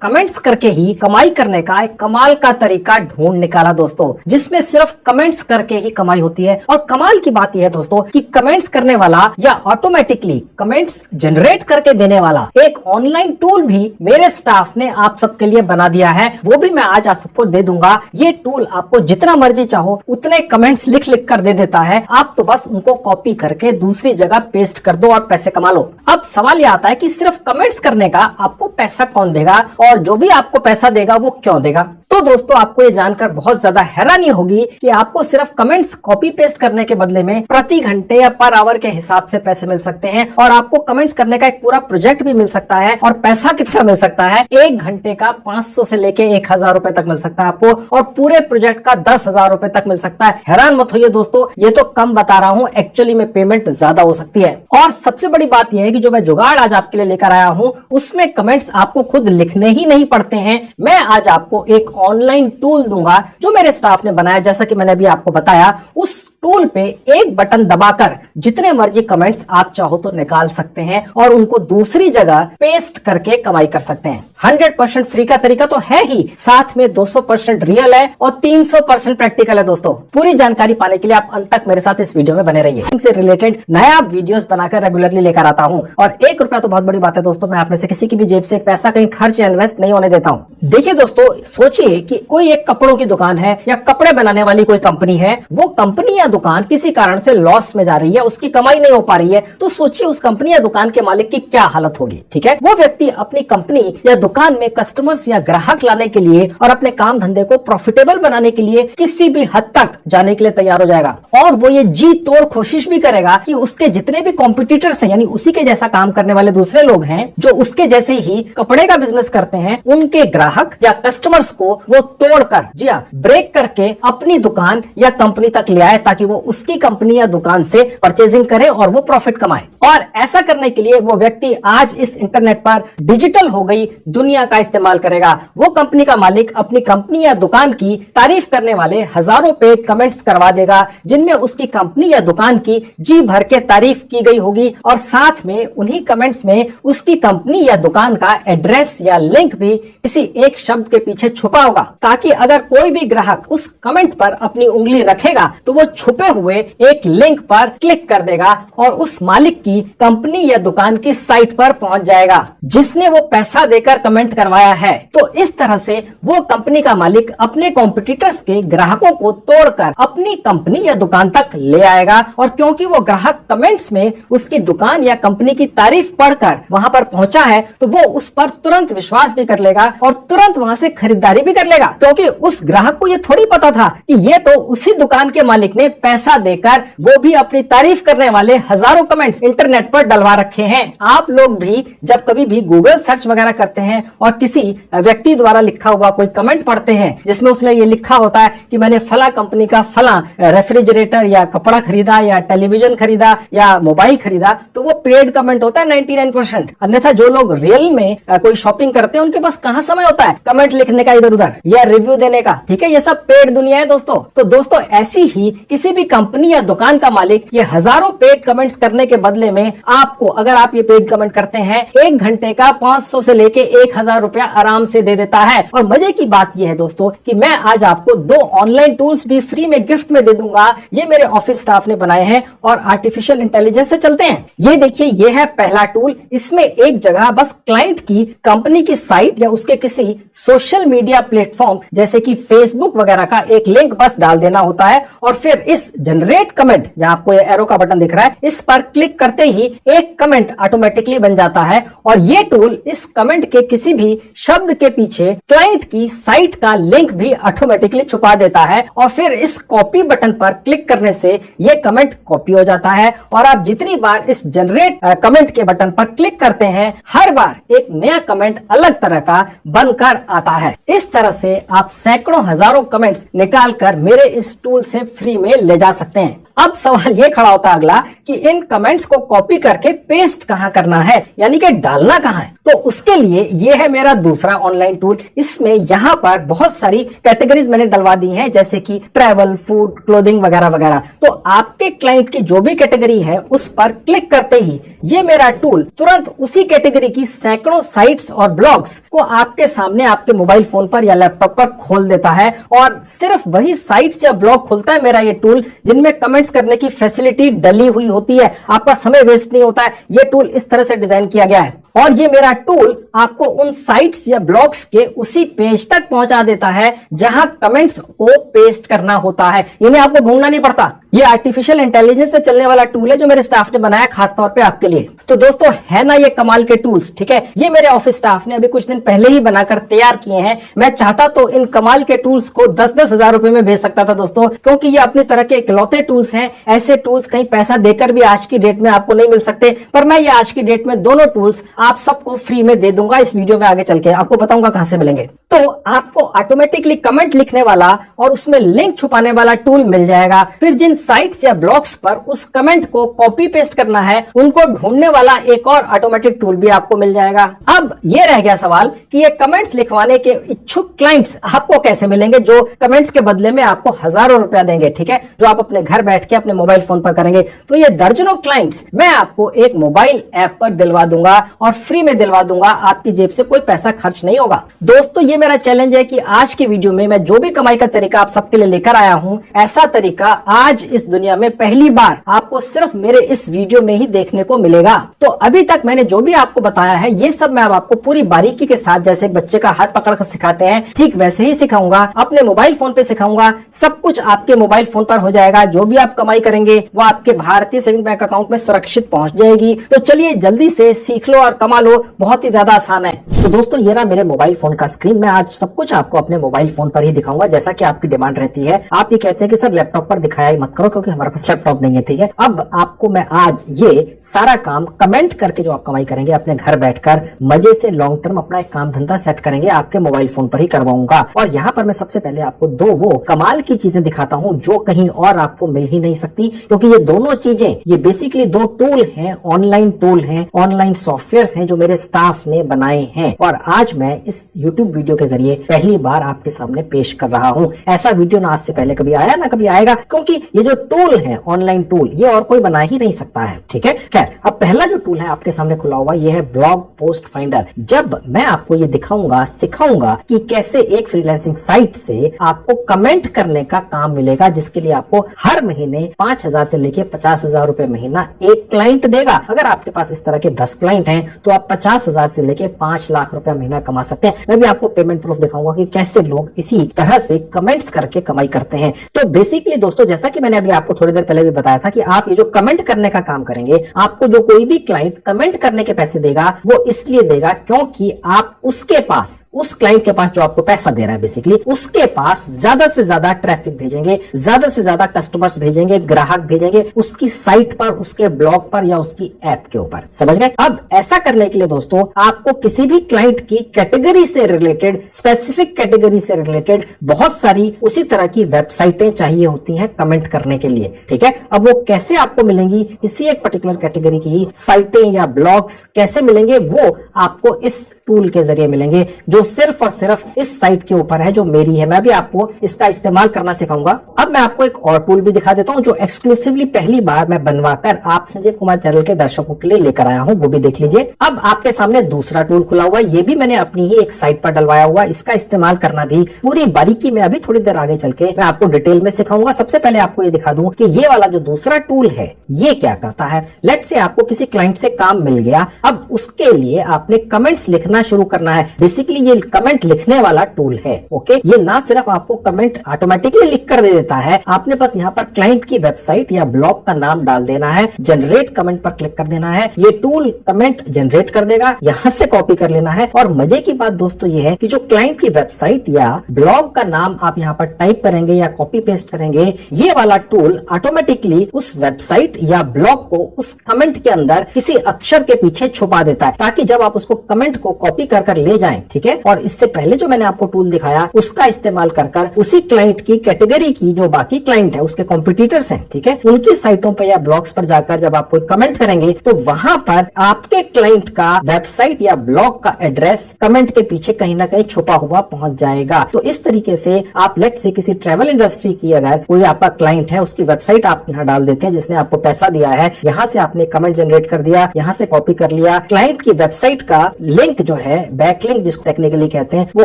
Comments करके ही कमाई करने का एक कमाल का तरीका ढूंढ निकाला दोस्तों, जिसमें सिर्फ कमेंट्स करके ही कमाई होती है। और कमाल की बात यह है दोस्तों कि कमेंट्स करने वाला या ऑटोमेटिकली कमेंट्स जनरेट करके देने वाला एक ऑनलाइन टूल भी मेरे स्टाफ ने आप सबके लिए बना दिया है। वो भी मैं आज आप सबको दे दूंगा। ये टूल आपको जितना मर्जी चाहो उतने कमेंट्स लिख लिख कर दे देता है। आप तो बस उनको कॉपी करके दूसरी जगह पेस्ट कर दो और पैसे कमा लो। अब सवाल ये आता है कि सिर्फ कमेंट्स करने का आपको पैसा कौन देगा, और जो भी आपको पैसा देगा वो क्यों देगा। तो दोस्तों आपको ये जानकर बहुत ज्यादा हैरानी होगी कि आपको सिर्फ कमेंट्स कॉपी पेस्ट करने के बदले में प्रति घंटे या पर आवर के हिसाब से पैसे मिल सकते हैं, और आपको कमेंट्स करने का एक पूरा प्रोजेक्ट भी मिल सकता है। और पैसा कितना मिल सकता है, 1 घंटे का 500 से लेके 1000 रुपए तक मिल सकता है आपको, और पूरे प्रोजेक्ट का 10,000 रुपए तक मिल सकता है। हैरान मत होइए दोस्तों, ये तो कम बता रहा हूँ, एक्चुअली में पेमेंट ज्यादा हो सकती है। और सबसे बड़ी बात यह है कि जो मैं जुगाड़ आज आपके लिए लेकर आया हूँ उसमें कमेंट्स आपको खुद लिखने ही नहीं पड़ते हैं। मैं आज आपको एक ऑनलाइन टूल दूंगा जो मेरे स्टाफ ने बनाया। जैसा कि मैंने अभी आपको बताया, उस टूल पे एक बटन दबाकर जितने मर्जी कमेंट्स आप चाहो तो निकाल सकते हैं और उनको दूसरी जगह पेस्ट करके कमाई कर सकते हैं। 100% फ्री का तरीका तो है ही, साथ में 200% रियल है और 300% प्रैक्टिकल है दोस्तों। पूरी जानकारी पाने के लिए आप अंत तक मेरे साथ इस वीडियो में बने रहिए। इनसे रिलेटेड नया वीडियोस बनाकर रेगुलरली लेकर आता हूँ, और 1 रुपया तो बहुत बड़ी बात है दोस्तों। मैं आप में से किसी की भी जेब से पैसा कहीं खर्च या इन्वेस्ट नहीं होने देता हूँ। देखिए दोस्तों, सोचिए कि कोई एक कपड़ों की दुकान है या कपड़े बनाने वाली कोई कंपनी है। वो कंपनी या दुकान किसी कारण से लॉस में जा रही है, उसकी कमाई नहीं हो पा रही है। तो सोचिए उस कंपनी या दुकान के मालिक की क्या हालत होगी। ठीक है, वो व्यक्ति अपनी कंपनी या दुकान में कस्टमर्स या ग्राहक लाने के लिए और अपने काम धंधे को प्रॉफिटेबल बनाने के लिए किसी भी हद तक जाने के लिए तैयार हो जाएगा, और वो ये जी तोड़ कोशिश भी करेगा कि उसके जितने भी कॉम्पिटिटर्स हैं, यानी उसी के जैसा काम करने वाले दूसरे लोग हैं जो उसके जैसे ही कपड़े का बिजनेस करते हैं, उनके ग्राहक या कस्टमर्स को वो तोड़कर, जी हाँ, ब्रेक करके अपनी दुकान या कंपनी तक ले आए, ताकि वो उसकी कंपनी या दुकान से परचेजिंग करे और वो प्रॉफिट कमाए। और ऐसा करने के लिए वो व्यक्ति आज इस इंटरनेट पर डिजिटल हो गई दुनिया का इस्तेमाल करेगा। वो कंपनी का मालिक अपनी कंपनी या दुकान की तारीफ करने वाले हजारों पेड कमेंट्स करवा देगा, जिनमें उसकी कंपनी या दुकान की जी भर के तारीफ की गई होगी, और साथ में उन्हीं कमेंट्स में उसकी कंपनी या दुकान का एड्रेस या लिंक भी किसी एक शब्द के पीछे छुपा होगा, ताकि अगर कोई भी ग्राहक उस कमेंट पर अपनी उंगली रखेगा तो वो छुपे हुए एक लिंक पर क्लिक कर देगा और उस मालिक की कंपनी या दुकान की साइट पर पहुंच जाएगा जिसने वो पैसा देकर कमेंट करवाया है। तो इस तरह से वो कंपनी का मालिक अपने कॉम्पिटिटर्स के ग्राहकों को तोड़कर अपनी कंपनी या दुकान तक ले आएगा, और क्योंकि वो ग्राहक कमेंट्स में उसकी दुकान या कंपनी की तारीफ पढ़कर वहां पर पहुंचा है, तो वो उस पर तुरंत विश्वास भी कर लेगा और तुरंत वहां से खरीदारी भी कर लेगा, क्योंकि उस ग्राहक को ये थोड़ी पता था कि ये तो उसी दुकान के मालिक ने पैसा देकर वो भी अपनी तारीफ करने वाले हजारों कमेंट्स इंटरनेट पर डलवा रखे हैं। आप लोग भी जब कभी भी गूगल सर्च वगैरह करते हैं और किसी व्यक्ति द्वारा लिखा हुआ कोई कमेंट पढ़ते हैं जिसमें उसने ये लिखा होता है कि मैंने फला कंपनी का फला रेफ्रिजरेटर या कपड़ा खरीदा या टेलीविजन खरीदा या मोबाइल खरीदा, तो वो पेड कमेंट होता है 99%। अन्यथा जो लोग रियल में कोई शॉपिंग करते हैं उनके पास कहाँ समय होता है कमेंट लिखने का इधर उधर या रिव्यू देने का। ठीक है, ये सब पेड दुनिया है दोस्तों। तो दोस्तों ऐसी ही किसी भी कंपनी या दुकान का मालिक ये हजारों पेड कमेंट्स करने के बदले में आपको, अगर आप ये पेड कमेंट करते हैं, 1 घंटे का 500 से लेके 1000 रुपया आराम से दे देता है। और मजे की बात यह है दोस्तों कि मैं आज आपको 2 ऑनलाइन टूल्स भी फ्री में गिफ्ट में दे दूंगा। ये मेरे ऑफिस स्टाफ ने बनाए हैं और आर्टिफिशियल इंटेलिजेंस से चलते हैं। ये देखिए, ये है पहला टूल। इसमें एक जगह बस क्लाइंट की कंपनी की साइट या उसके किसी सोशल मीडिया प्लेटफॉर्म जैसे कि फेसबुक वगैरह का एक लिंक बस डाल देना होता है, और फिर इस जनरेट कमेंट, जहां आपको ये एरो का बटन दिख रहा है, इस पर क्लिक करते ही एक कमेंट ऑटोमेटिकली बन जाता है। और ये टूल इस कमेंट के किसी भी शब्द के पीछे क्लाइंट की साइट का लिंक भी ऑटोमेटिकली छुपा देता है, और फिर इस कॉपी बटन पर क्लिक करने से ये कमेंट कॉपी हो जाता है। और आप जितनी बार इस जनरेट कमेंट के बटन पर क्लिक करते हैं, हर बार एक नया कमेंट अलग तरह का बनकर आता है। इस तरह से आप सैकड़ों हजारों कमेंट्स निकालकर मेरे इस टूल से फ्री में ले जा सकते हैं। अब सवाल ये खड़ा होता है अगला कि इन कमेंट्स को कॉपी करके पेस्ट कहां करना है, यानी कि डालना कहां है। तो उसके लिए ये है मेरा दूसरा ऑनलाइन टूल। इसमें यहाँ पर बहुत सारी कैटेगरीज मैंने डलवा दी हैं, जैसे कि ट्रैवल, फूड, क्लोथिंग वगैरह वगैरह। तो आपके क्लाइंट की जो भी कैटेगरी है उस पर क्लिक करते ही ये मेरा टूल तुरंत उसी कैटेगरी की सैकड़ों साइट्स और ब्लॉग्स को आपके सामने आपके मोबाइल फोन पर या लैपटॉप पर खोल देता है। और सिर्फ वही साइट्स या ब्लॉग खोलता है मेरा ये टूल जिनमें कमेंट्स करने की फैसिलिटी डली हुई होती है। आपका समय वेस्ट नहीं होता है। ये टूल इस तरह से डिजाइन किया गया है और ये मेरा टूल आपको उन साइट्स या ब्लॉग्स के उसी पेज तक पहुंचा देता है जहां कमेंट्स को पेस्ट करना होता है। इन्हें आपको ढूंढना नहीं पड़ता। ये आर्टिफिशियल इंटेलिजेंस से चलने वाला टूल है जो मेरे स्टाफ ने बनाया खास तौर पे आपके लिए। तो दोस्तों, है ना ये कमाल के टूल्स? ठीक है, ये मेरे ऑफिस स्टाफ ने अभी कुछ दिन पहले ही बनाकर तैयार किए हैं। मैं चाहता तो इन कमाल के टूल्स को 10-10 हजार रुपए में बेच सकता था दोस्तों, क्योंकि ये अपनी तरह के इकलौते टूल्स हैं। ऐसे टूल्स कहीं पैसा देकर भी आज की डेट में आपको नहीं मिल सकते, पर मैं ये आज की डेट में दोनों टूल्स आप सबको फ्री में दे दूंगा। इस वीडियो में आगे चल के आपको बताऊंगा कहां से मिलेंगे। तो आपको ऑटोमेटिकली कमेंट लिखने वाला और उसमें लिंक छुपाने वाला टूल मिल जाएगा। फिर जिन साइट्स या ब्लॉग्स पर उस कमेंट को कॉपी पेस्ट करना है उनको ढूंढने वाला एक और ऑटोमेटिक टूल भी आपको मिल जाएगा। अब ये रह गया सवाल कि ये कमेंट्स लिखवाने के इच्छुक क्लाइंट्स आपको कैसे मिलेंगे, जो कमेंट्स के बदले में आपको हजारों रुपया देंगे। ठीक है, जो आप अपने घर बैठ के अपने मोबाइल फोन पर करेंगे। तो ये दर्जनों क्लाइंट्स मैं आपको एक मोबाइल ऐप पर दिलवा दूंगा और फ्री में दिलवा दूंगा। आपकी जेब से कोई पैसा खर्च नहीं होगा। दोस्तों, ये मेरा चैलेंज है कि आज की वीडियो में मैं जो भी कमाई का तरीका आप सबके लिए लेकर आया हूं, ऐसा तरीका आज इस दुनिया में पहली बार आपको सिर्फ मेरे इस वीडियो में ही देखने को मिलेगा। तो अभी तक मैंने जो भी आपको बताया है ये सब मैं अब आपको पूरी बारीकी के साथ, जैसे एक बच्चे का हाथ पकड़कर सिखाते हैं, ठीक वैसे ही सिखाऊंगा। अपने मोबाइल फोन पे सिखाऊंगा। सब कुछ आपके मोबाइल फोन पर हो जाएगा। जो भी आप कमाई करेंगे वो आपके भारतीय सेविंग बैंक अकाउंट में सुरक्षित पहुंच जाएगी। तो चलिए जल्दी से सीख लो और कमा लो। बहुत ही ज्यादा आसान है। तो दोस्तों, ये रहा मेरे मोबाइल फोन का स्क्रीन। मैं आज सब कुछ आपको अपने मोबाइल फोन पर ही दिखाऊंगा, जैसा कि आपकी डिमांड रहती है। आप ये कहते हैं कि सर लैपटॉप पर दिखाया ही मत करो, क्योंकि हमारे पास लैपटॉप नहीं है। ठीक है, अब आपको मैं आज ये सारा काम कमेंट करके जो आप कमाई करेंगे अपने घर बैठकर मजे से लॉन्ग टर्म अपना एक काम धंधा सेट करेंगे, आपके मोबाइल फोन पर ही करवाऊंगा। और यहाँ पर मैं सबसे पहले आपको दो वो कमाल की चीजें दिखाता हूँ जो कहीं और आपको मिल ही नहीं सकती, क्योंकि ये दोनों चीजें, ये बेसिकली दो टूल हैं, ऑनलाइन टूल हैं, ऑनलाइन सॉफ्टवेयर हैं जो मेरे स्टाफ ने बनाए हैं। और आज मैं इस YouTube वीडियो के जरिए पहली बार आपके सामने पेश कर रहा हूँ। ऐसा वीडियो ना आज से पहले कभी आया ना कभी आएगा, क्योंकि ये जो टूल है ऑनलाइन टूल, ये और कोई बना ही नहीं सकता है। ठीक है, खैर अब पहला जो टूल है आपके सामने खुला हुआ, ये है ब्लॉग पोस्ट फाइंडर। जब मैं आपको ये दिखाऊंगा, सिखाऊंगा कि कैसे एक फ्रीलांसिंग साइट से आपको कमेंट करने का काम मिलेगा, जिसके लिए आपको हर महीने 5,000 से लेके 50,000 रुपए महीना एक क्लाइंट देगा। अगर आपके पास इस तरह के 10 क्लाइंट हैं तो आप 50,000 से लेके 5 लाख रुपया महीना कमा सकते हैं। मैं भी आपको पेमेंट प्रूफ दिखाऊंगा कि कैसे लोग इसी तरह से कमेंट्स करके कमाई करते हैं। तो बेसिकली दोस्तों, जैसा कि मैंने अभी आपको थोड़ी देर पहले भी बताया था कि आप ये जो कमेंट करने का काम करेंगे, आपको जो कोई भी क्लाइंट कमेंट करने के पैसे देगा वो इसलिए देगा क्योंकि आप उसके पास, उस क्लाइंट के पास जो आपको पैसा दे रहा है, बेसिकली उसके पास ज्यादा से ज्यादा ट्रैफिक भेजेंगे, ज्यादा से ज्यादा कस्टमर्स भेजेंगे, ग्राहक भेजेंगे उसकी साइट पर, उसके ब्लॉग पर या उसकी ऐप के ऊपर। समझ गए? अब ऐसा करने के लिए दोस्तों, आपको किसी भी क्लाइंट की कैटेगरी से रिलेटेड, स्पेसिफिक कैटेगरी से रिलेटेड बहुत सारी उसी तरह की वेबसाइटें चाहिए होती हैं कमेंट करने के लिए। ठीक है, अब वो कैसे आपको मिलेंगी, किसी एक पर्टिकुलर कैटेगरी की साइटें या ब्लॉग्स कैसे मिलेंगे, वो आपको इस टूल के जरिए मिलेंगे, जो सिर्फ और सिर्फ इस साइट के ऊपर है जो मेरी है। मैं भी आपको इसका इस्तेमाल करना सिखाऊंगा। अब मैं आपको एक और टूल भी दिखा देता हूं जो एक्सक्लूसिवली पहली बार मैं बनवाकर आप संजीव कुमार चैनल के दर्शकों के लिए लेकर आया हूं, वो भी देख लीजिए। अब आपके सामने दूसरा टूल खुला हुआ, ये भी मैंने अपनी ही एक साइट पर डलवाया हुआ। इसका इस्तेमाल करना भी पूरी बारीकी में अभी थोड़ी देर आगे चल के मैं आपको डिटेल में सिखाऊंगा। सबसे पहले आपको ये दिखा दूं कि ये वाला जो दूसरा टूल है ये क्या करता है। लेट्स से आपको किसी क्लाइंट से काम मिल गया, अब उसके लिए आपने कमेंट्स लिखना शुरू करना है। बेसिकली ये कमेंट लिखने वाला टूल है। ओके, ये ना सिर्फ आपको कमेंट ऑटोमेटिकली लिख कर दे देता है, आपने बस यहाँ पर क्लाइंट की वेबसाइट या ब्लॉग का नाम डाल देना है, जनरेट कमेंट पर क्लिक कर देना है, ये टूल कमेंट जनरेट कर देगा, यहाँ से कॉपी कर लेना है। और मजे की बात दोस्तों ये है कि जो क्लाइंट की वेबसाइट या ब्लॉग का नाम आप यहाँ पर टाइप करेंगे या कॉपी पेस्ट करेंगे, ये वाला टूल ऑटोमेटिकली उस वेबसाइट या ब्लॉग को उस कमेंट के अंदर किसी अक्षर के पीछे छुपा देता है, ताकि जब आप उसको कमेंट को कॉपी कर कर ले जाएं, ठीक है। और इससे पहले जो मैंने आपको टूल दिखाया उसका इस्तेमाल कर कर उसी क्लाइंट की कैटेगरी की जो बाकी क्लाइंट है, उसके कॉम्पिटिटर्स हैं, ठीक है, उनकी साइटों पर या ब्लॉग्स पर जाकर जब आप कोई कमेंट करेंगे तो वहां पर आपके क्लाइंट का वेबसाइट या ब्लॉग का एड्रेस कमेंट के पीछे कहीं ना कहीं छुपा हुआ पहुंच जाएगा। तो इस तरीके से आप लेट से किसी ट्रेवल इंडस्ट्री की अगर कोई आपका क्लाइंट है, उसकी वेबसाइट आप यहाँ डाल देते हैं, जिसने आपको पैसा दिया है, यहाँ से आपने कमेंट जनरेट कर दिया, यहाँ से कॉपी कर लिया, क्लाइंट की वेबसाइट का लिंक जो है, बैकलिंक जिसको टेक्निकली कहते हैं, वो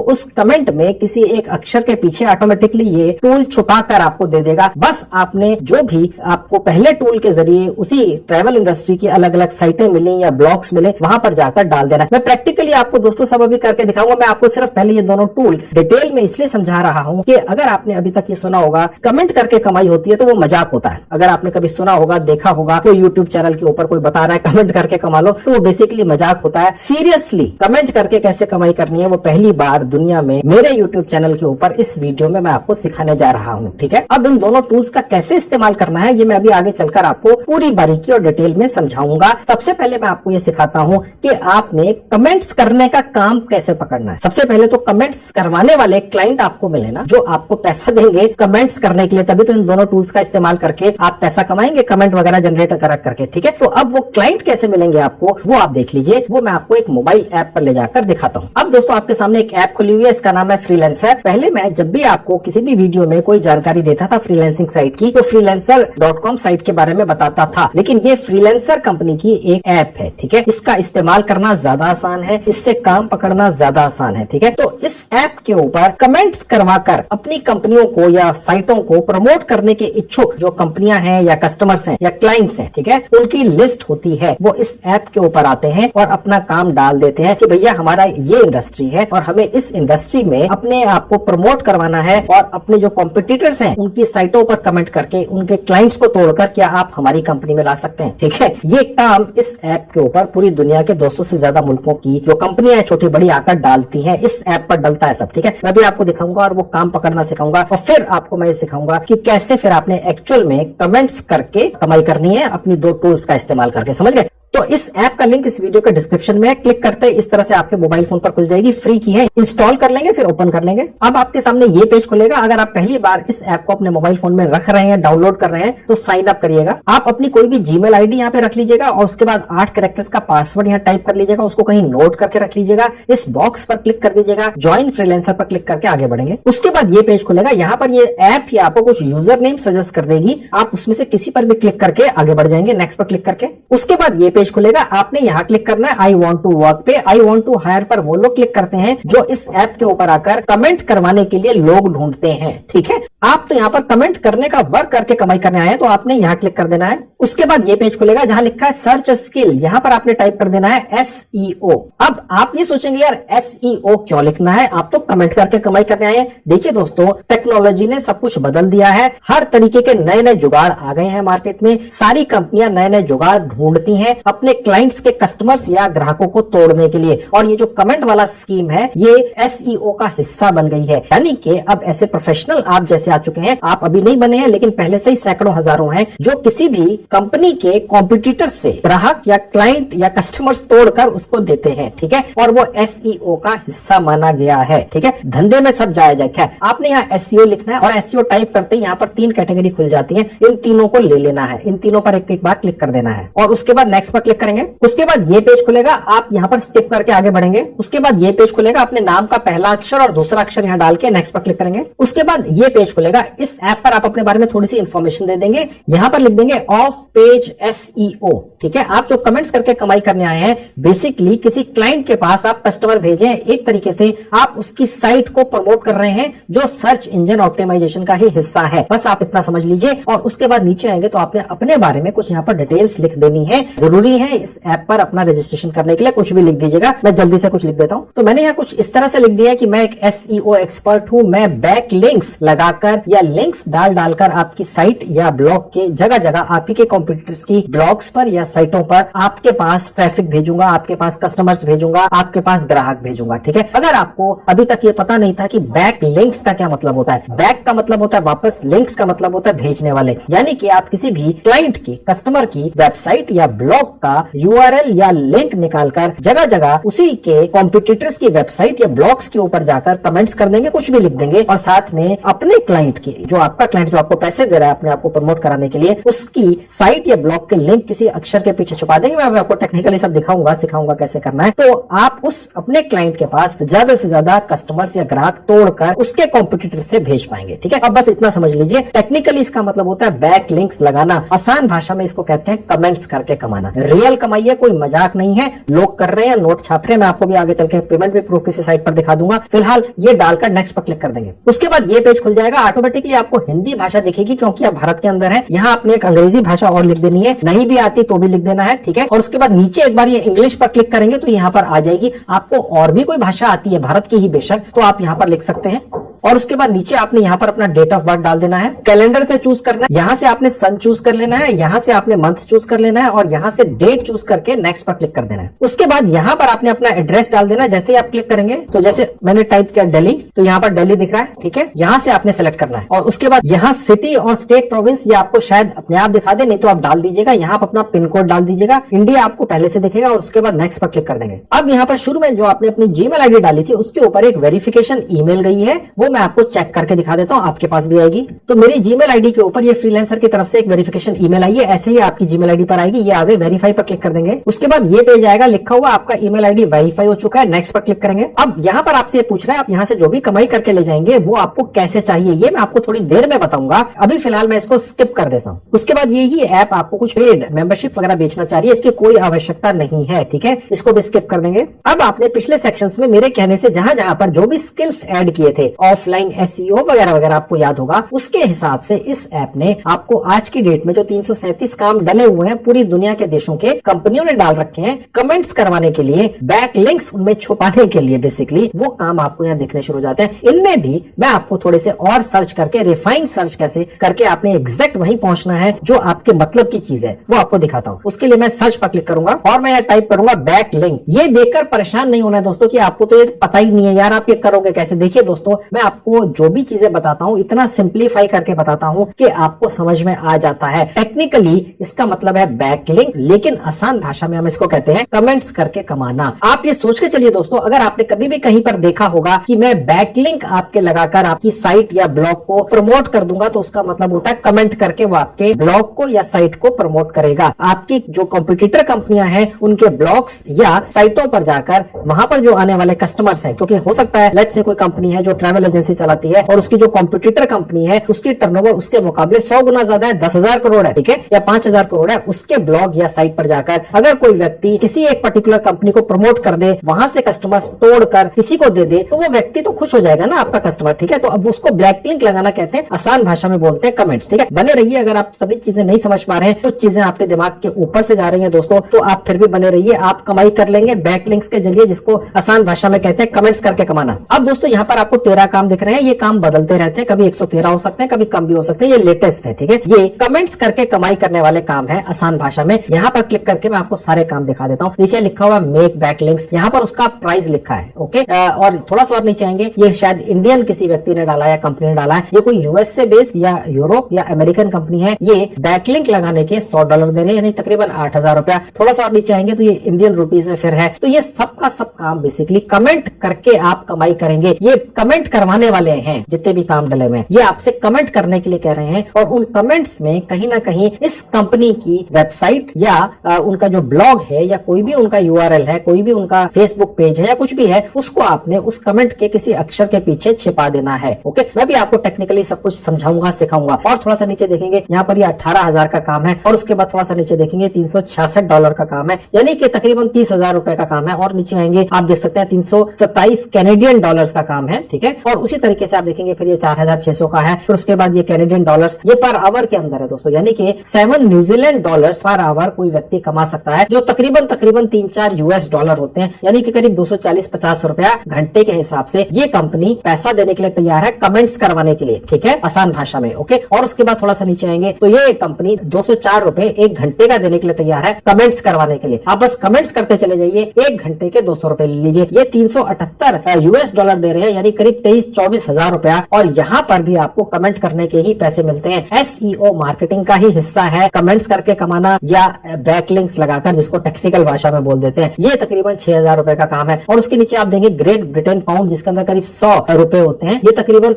उस कमेंट में किसी एक अक्षर के पीछे ऑटोमेटिकली ये टूल छुपा कर आपको दे देगा। बस आपने जो भी आपको पहले टूल के जरिए उसी ट्रेवल इंडस्ट्री की अलग अलग साइटें मिली या ब्लॉग्स मिले, वहां पर जाकर डाल देना। मैं प्रैक्टिकली आपको दोस्तों सब अभी करके दिखाऊंगा। मैं आपको सिर्फ पहले ये दोनों टूल डिटेल में इसलिए समझा रहा हूं कि अगर आपने अभी तक ये सुना होगा कमेंट करके कमाई होती है, तो वो मजाक होता है। अगर आपने कभी सुना होगा, देखा होगा, कोई यूट्यूब चैनल के ऊपर कोई बता रहा है कमेंट करके कमा लो, तो वो बेसिकली मजाक होता है। सीरियसली कमेंट करके कैसे कमाई करनी है, वो पहली बार दुनिया में मेरे यूट्यूब चैनल के ऊपर इस वीडियो में मैं आपको सिखाने जा रहा हूँ, ठीक है। अब इन दोनों टूल्स का कैसे इस्तेमाल करना है, ये मैं अभी आगे चलकर आपको पूरी बारीकी और डिटेल में समझाऊंगा। सबसे पहले मैं आपको ये सिखाता हूँ कि आपने कमेंट्स करने का काम कैसे पकड़ना है। सबसे पहले तो कमेंट्स करवाने वाले क्लाइंट आपको मिले ना, जो आपको पैसा देंगे कमेंट्स करने के लिए, तभी तो इन दोनों टूल्स का इस्तेमाल करके आप पैसा कमाएंगे, कमेंट वगैरह जनरेट करके, ठीक है। तो अब वो क्लाइंट कैसे मिलेंगे आपको, वो आप देख लीजिए। वो मैं आपको एक मोबाइल ऐप पर ले जाकर दिखाता हूँ। अब दोस्तों आपके सामने एक ऐप खुली हुई है, इसका नाम है फ्रीलांसर। पहले मैं जब भी आपको किसी भी वीडियो में कोई जानकारी देता था फ्रीलांसिंग साइट की, तो freelancer.com साइट के बारे में बताता था, लेकिन ये फ्रीलांसर कंपनी की एक ऐप है, ठीक है। इसका इस्तेमाल करना ज्यादा आसान है, इससे काम पकड़ना ज्यादा आसान है, ठीक है। तो इस ऐप के ऊपर कमेंट्स करवाकर अपनी कंपनियों को या साइटों को प्रमोट करने के इच्छुक जो कंपनियां हैं या कस्टमर्स हैं या क्लाइंट्स हैं, ठीक है, उनकी लिस्ट होती है। वो इस ऐप के ऊपर आते हैं और अपना काम डाल देते हैं कि भैया हमारा ये इंडस्ट्री है और हमें इस इंडस्ट्री में अपने आप को प्रमोट करवाना है, और अपने जो कॉम्पिटिटर्स हैं उनकी साइटों पर कमेंट करके उनके क्लाइंट्स को तोड़कर क्या आप हमारी कंपनी में ला सकते हैं, ठीक है। ये काम इस ऐप के ऊपर पूरी दुनिया के 200 से ज्यादा मुल्कों की जो कंपनियां छोटी बड़ी आकर डालती हैं, इस ऐप पर डलता है सब, ठीक है। मैं भी आपको दिखाऊंगा और वो काम पकड़ना सिखाऊंगा, और फिर आपको मैं सिखाऊंगा कि कैसे फिर आपने एक्चुअल में कमेंट्स करके कमाई करनी है अपनी दो टूल्स का इस्तेमाल करके, समझ गए। तो इस ऐप का लिंक इस वीडियो के डिस्क्रिप्शन में है, क्लिक करते इस तरह से आपके मोबाइल फोन पर खुल जाएगी, फ्री की है, इंस्टॉल कर लेंगे फिर ओपन कर लेंगे। अब आपके सामने ये पेज खुलेगा। अगर आप पहली बार इस ऐप को अपने मोबाइल फोन में रख रहे हैं, डाउनलोड कर रहे हैं, तो साइन अप करिएगा। आप अपनी कोई भी जीमेल आईडी यहाँ पे रख लीजिएगा और उसके बाद 8 कैरेक्टर्स का पासवर्ड यहाँ टाइप कर लीजिएगा, उसको कहीं नोट करके रख लीजिएगा। इस बॉक्स पर क्लिक कर दीजिएगा, ज्वाइन फ्रीलांसर पर क्लिक करके आगे बढ़ेंगे। उसके बाद ये पेज खुलेगा, यहाँ पर ये ऐप ही आपको कुछ यूजर नेम सजेस्ट कर देगी, आप उसमें से किसी पर भी क्लिक करके आगे बढ़ जाएंगे, नेक्स्ट पर क्लिक करके। उसके बाद ये पेज खुलेगा, आपने यहाँ क्लिक करना है आई वॉन्ट टू वर्क पे। आई वॉन्ट टू हायर पर वो लोग क्लिक करते हैं जो इस ऐप के ऊपर आकर कमेंट करवाने के लिए लोग ढूंढते हैं, ठीक है। आप तो यहाँ पर कमेंट करने का वर्क करके कमाई करने आए हैं, तो आपने यहाँ क्लिक कर देना है। उसके बाद ये पेज खुलेगा जहां लिखा है सर्च स्किल, यहाँ पर आपने टाइप कर देना है SEO। अब आप ये सोचेंगे यार SEO क्यों लिखना है, आप तो कमेंट करके कमाई करने आए हैं। देखिए दोस्तों, टेक्नोलॉजी ने सब कुछ बदल दिया है, हर तरीके के नए नए जुगाड़ आ गए हैं मार्केट में। सारी कंपनियां नए नए जुगाड़ ढूंढती हैं अपने क्लाइंट्स के कस्टमर्स या ग्राहकों को तोड़ने के लिए, और ये जो कमेंट वाला स्कीम है ये SEO का हिस्सा बन गई है। यानी कि अब ऐसे प्रोफेशनल आप जैसे आ चुके हैं, आप अभी नहीं बने हैं लेकिन पहले से ही सैकड़ों हजारों हैं, जो किसी भी कंपनी के कॉम्पिटिटर से ग्राहक या क्लाइंट या कस्टमर्स तोड़कर उसको देते हैं, ठीक है, और वो SEO का हिस्सा माना गया है, ठीक है। धंधे में सब जायज है। खैर, आपने यहाँ SEO लिखना है और SEO टाइप करते ही यहाँ पर 3 कैटेगरी खुल जाती है, इन तीनों को ले लेना है, इन तीनों पर एक बार क्लिक कर देना है और उसके बाद नेक्स्ट पर क्लिक करेंगे। उसके बाद ये पेज खुलेगा, आप यहाँ पर स्किप करके आगे बढ़ेंगे। उसके बाद ये पेज खुलेगा, अपने नाम का पहला अक्षर और दूसरा अक्षर यहाँ डाल के नेक्स्ट पर क्लिक करेंगे। उसके बाद ये पेज खुलेगा, इस ऐप पर आप अपने बारे में थोड़ी सी इंफॉर्मेशन दे देंगे, यहाँ पर लिख देंगे ऑफ पेज SEO, ठीक है। आप जो कमेंट्स करके कमाई करने आए हैं, बेसिकली किसी क्लाइंट के पास आप कस्टमर भेजे, एक तरीके से आप उसकी साइट को प्रमोट कर रहे हैं जो सर्च इंजन ऑप्टिमाइजेशन का ही हिस्सा है, बस आप इतना समझ लीजिए। और उसके बाद नीचे आएंगे तो आपने अपने बारे में कुछ यहाँ पर डिटेल्स लिख देनी है। जरूरी जरूरी है इस ऐप पर अपना रजिस्ट्रेशन करने के लिए। कुछ भी लिख दीजिएगा, मैं जल्दी से कुछ लिख देता हूँ। तो मैंने यहाँ कुछ इस तरह से लिख दिया है कि मैं एक SEO एक्सपर्ट हूँ। मैं बैक लिंक्स लगाकर या लिंक्स डालकर आपकी साइट या ब्लॉग के जगह जगह आप ही के कॉम्पिटिटर्स की ब्लॉग्स पर या साइटों पर आपके पास ट्रैफिक भेजूंगा, आपके पास कस्टमर्स भेजूंगा, आपके पास ग्राहक भेजूंगा। ठीक है, अगर आपको अभी तक ये पता नहीं था कि बैक लिंक्स का क्या मतलब होता है, बैक का मतलब होता है वापस, लिंक्स का मतलब होता है भेजने वाले, यानी कि आप किसी भी क्लाइंट की, कस्टमर की वेबसाइट या ब्लॉग का URL या लिंक निकालकर जगह जगह उसी के कॉम्पिटिटर्स की वेबसाइट या ब्लॉग्स के ऊपर जाकर कमेंट्स कर देंगे, कुछ भी लिख देंगे और साथ में अपने क्लाइंट की, जो आपका क्लाइंट जो आपको पैसे दे रहा है अपने आप को प्रमोट कराने के लिए, उसकी साइट या ब्लॉग के लिंक किसी अक्षर के पीछे छुपा देंगे। मैं आपको टेक्निकली सब दिखाऊंगा, सिखाऊंगा कैसे करना है। तो आप उस अपने क्लाइंट के पास ज्यादा से ज्यादा कस्टमर्स या ग्राहक तोड़कर उसके कॉम्पिटिटर से भेज पाएंगे। ठीक है, अब बस इतना समझ लीजिए, टेक्निकली इसका मतलब होता है बैक लिंक्स लगाना। आसान भाषा में इसको कहते हैं कमेंट्स करके कमाना। रियल कमाई है, कोई मजाक नहीं है। लोग कर रहे हैं, नोट छाप रहे हैं। मैं आपको भी आगे चल के पेमेंट भी प्रूफ किसी साइट पर दिखा दूंगा। फिलहाल ये डालकर नेक्स्ट पर क्लिक कर देंगे। उसके बाद ये पेज खुल जाएगा। ऑटोमेटिकली आपको हिंदी भाषा दिखेगी क्योंकि आप भारत के अंदर है। यहाँ आपने एक अंग्रेजी भाषा और लिख देनी है, नहीं भी आती तो भी लिख देना है। ठीक है, और उसके बाद नीचे एक बार ये इंग्लिश पर क्लिक करेंगे तो यहाँ पर आ जाएगी। आपको और भी कोई भाषा आती है भारत की ही बेशक, तो आप यहाँ पर लिख सकते हैं। और उसके बाद नीचे आपने यहाँ पर अपना डेट ऑफ बर्थ डाल देना है। कैलेंडर से चूज करना है, यहाँ से आपने सन चूज कर लेना है, यहाँ से आपने मंथ चूज कर लेना है और यहाँ से डेट चूज करके नेक्स्ट पर क्लिक कर देना है। उसके बाद यहाँ पर आपने अपना एड्रेस डाल देना है। जैसे ही आप क्लिक करेंगे तो जैसे मैंने टाइप किया दिल्ली, तो यहाँ पर दिल्ली दिख रहा है। ठीक है, यहाँ से आपने सेलेक्ट करना है और उसके बाद यहाँ सिटी और स्टेट प्रोविंस ये आपको शायद अपने आप दिखा दे, नहीं तो आप डाल दीजिएगा। यहाँ पर अपना पिन कोड डाल दीजिएगा। इंडिया आपको पहले से दिखेगा और उसके बाद नेक्स्ट पर क्लिक कर देंगे। अब यहाँ पर शुरू में जो आपने अपनी जीमेल आईडी डाली थी उसके ऊपर एक वेरिफिकेशन ईमेल गई है, वो मैं आपको चेक करके दिखा देता हूं, आपके पास भी आएगी। तो मेरी जीमेल आईडी के ऊपर ये फ्रीलांसर की तरफ से एक वेरिफिकेशन ईमेल आई है, ऐसे ही आपकी जीमेल आईडी पर आएगी। ये आगे वेरीफाई पर क्लिक कर देंगे। उसके बाद ये पेज आएगा, लिखा हुआ आपका ईमेल आईडी वेरीफाई हो चुका है, नेक्स्ट पर क्लिक करेंगे। अब यहाँ पर आपसे पूछ रहा है आप यहाँ से जो भी कमाई करके ले जाएंगे वो आपको कैसे चाहिए, ये मैं आपको थोड़ी देर में बताऊंगा। अभी फिलहाल मैं इसको स्किप कर देता हूँ। उसके बाद यही ऐप आपको कुछ पेड मेंबरशिप वगैरह बेचना चाह रही है, इसकी कोई आवश्यकता नहीं है। ठीक है, इसको भी स्किप कर देंगे। अब आपने पिछले सेक्शंस में मेरे कहने से जहां जहां पर जो भी स्किल्स ऐड किए थे, ऑफलाइन SEO वगैरह वगैरह, आपको याद होगा, उसके हिसाब से इस ऐप ने आपको आज की डेट में जो 337 काम डले हुए हैं पूरी दुनिया के देशों के कंपनियों ने डाल रखे हैं कमेंट्स करवाने के लिए, बैक लिंक्स उनमें छुपाने के लिए, बेसिकली वो काम आपको यहाँ दिखने शुरू हो जाते हैं। इनमें भी मैं आपको थोड़े से और सर्च करके, रिफाइन सर्च कैसे करके आपने एग्जैक्ट वहीं पहुंचना है जो आपके मतलब की चीज है, वो आपको दिखाता हूँ। उसके लिए मैं सर्च पर क्लिक करूंगा और मैं यहाँ टाइप करूंगा बैक लिंक। ये देखकर परेशान नहीं होना है दोस्तों कि आपको तो ये पता ही नहीं है यार, आप ये करोगे कैसे। देखिए दोस्तों, मैं आपको जो भी चीजें बताता हूँ इतना सिंप्लीफाई करके बताता हूँ कि आपको समझ में आ जाता है। टेक्निकली इसका मतलब है बैक लिंक, लेकिन आसान भाषा में हम इसको कहते हैं कमेंट्स करके कमाना। आप ये सोच के चलिए दोस्तों, अगर आपने कभी भी कहीं पर देखा होगा कि मैं बैक लिंक आपके लगाकर आपकी साइट या ब्लॉग को प्रमोट कर दूंगा, तो उसका मतलब होता है कमेंट करके वो आपके ब्लॉग को या साइट को प्रमोट करेगा। आपकी जो कॉम्पिटिटर कंपनियां हैं उनके ब्लॉग्स या साइटों पर जाकर वहां पर जो आने वाले कस्टमर्स हैं, क्योंकि हो सकता है लेट से कोई कंपनी है जो ट्रैवल एजेंसी चलाती है और उसकी जो कॉम्पिटिटर कंपनी है उसकी टर्नओवर उसके मुकाबले 100 गुना ज्यादा है, 10,000 करोड़ है, ठीक है, या 5,000 करोड़ है, उसके ब्लॉग या साइट पर जाकर अगर कोई व्यक्ति किसी एक पर्टिकुलर कंपनी को प्रमोट कर दे, वहां से कस्टमर्स तोड़कर किसी को दे दे, तो वो व्यक्ति तो खुश हो जाएगा ना, आपका कस्टमर। ठीक है, तो अब उसको बैक लिंक लगाना कहते हैं, आसान भाषा में बोलते हैं कमेंट्स। ठीक है, बने रहिए। अगर आप सभी चीजें नहीं समझ पा रहे हैं, कुछ चीजें आपके दिमाग के ऊपर से जा रही हैं दोस्तों, तो आप फिर भी बने रहिए। आप कमाई कर लेंगे बैक लिंक्स के जरिए, जिसको आसान भाषा में कहते हैं कमेंट्स करके कमाना। अब दोस्तों यहाँ पर आपको 13 काम दिख रहे हैं, ये काम बदलते रहते हैं, कभी 113 हो सकते हैं, कभी कम भी हो सकते हैं, ये लेटेस्ट है। ठीक है, ये कमेंट्स करके कमाई करने वाले काम है आसान भाषा में। यहाँ पर क्लिक करके मैं आपको सारे काम दिखा देता हूँ। देखिए लिखा हुआ मेक बैक लिंक्स, यहाँ पर उसका प्राइस लिखा है। ओके, और थोड़ा सा और नीचे आएंगे, ये शायद इंडियन किसी व्यक्ति ने डाला या कंपनी ने डाला है, ये कोई यूएस से बेस्ड या यूरोप या अमेरिकन कंपनी है। ये बैक लिंक लगाने के $100 दे रहे हैं, यानी तकरीबन 8,000 रुपया। थोड़ा सा और नीचे आएंगे तो ये इंडियन रुपीज में फिर है। तो ये सबका सब काम बेसिकली कमेंट करके आप कमाई करेंगे। ये कमेंट करवाने वाले हैं जितने भी काम डले हुए हैं, ये आपसे कमेंट करने के लिए कह रहे हैं, और उन कमेंट्स में कहीं ना कहीं इस कंपनी की वेबसाइट या उनका जो ब्लॉग है या कोई भी उनका URL है, कोई भी उनका फेसबुक पेज है या कुछ भी है, उसको आपने उस कमेंट के किसी अक्षर के पीछे छिपा देना है। ओके, मैं भी आपको टेक्निकली सब कुछ समझाऊंगा, सिखाऊंगा। और थोड़ा सा नीचे देखेंगे, यहाँ पर ये 18,000 का काम है, और उसके बाद थोड़ा सा नीचे देखेंगे $366 का काम है, यानी कि तकरीबन 30,000 रुपए का काम है। और नीचे आएंगे आप देख सकते हैं $327 कैनेडियन का काम है। ठीक है, और उसी तरीके से आप देखेंगे फिर ये 4600 का है, फिर उसके बाद ये कैनेडियन डॉलर्स, ये पर आवर के अंदर है दोस्तों, यानी कि 7 न्यूजीलैंड डॉलर्स पर आवर कोई व्यक्ति कमा सकता है, जो तकरीबन 3-4 यूएस डॉलर होते हैं, यानी कि करीब 240-50 रुपया घंटे के हिसाब से ये कंपनी पैसा देने के लिए तैयार है कमेंट्स करवाने के लिए, ठीक है, आसान भाषा में। ओके, और उसके बाद थोड़ा सा नीचे आएंगे तो ये कंपनी 204 रुपए 1 घंटे का देने के लिए तैयार है कमेंट्स करवाने के लिए। आप बस कमेंट्स करते चले जाइए, 1 घंटे के 200 रुपए ले लीजिए। ये 378 यूएस डॉलर दे रहे हैं, यानी करीब 23-24 हजार रुपया, और यहाँ पर भी आपको कमेंट करने के ही पैसे मिलते हैं। एसईओ मार्केटिंग का ही हिस्सा है कमेंट्स करके कमाना या बैकलिंक्स लगाकर, जिसको टेक्निकल भाषा में बोल देते हैं। ये तकरीबन 6000 रुपए का काम है। और उसके नीचे आप देंगे ग्रेट ब्रिटेन पाउंड, जिसके अंदर करीब 100 रुपए होते हैं। ये तकरीबन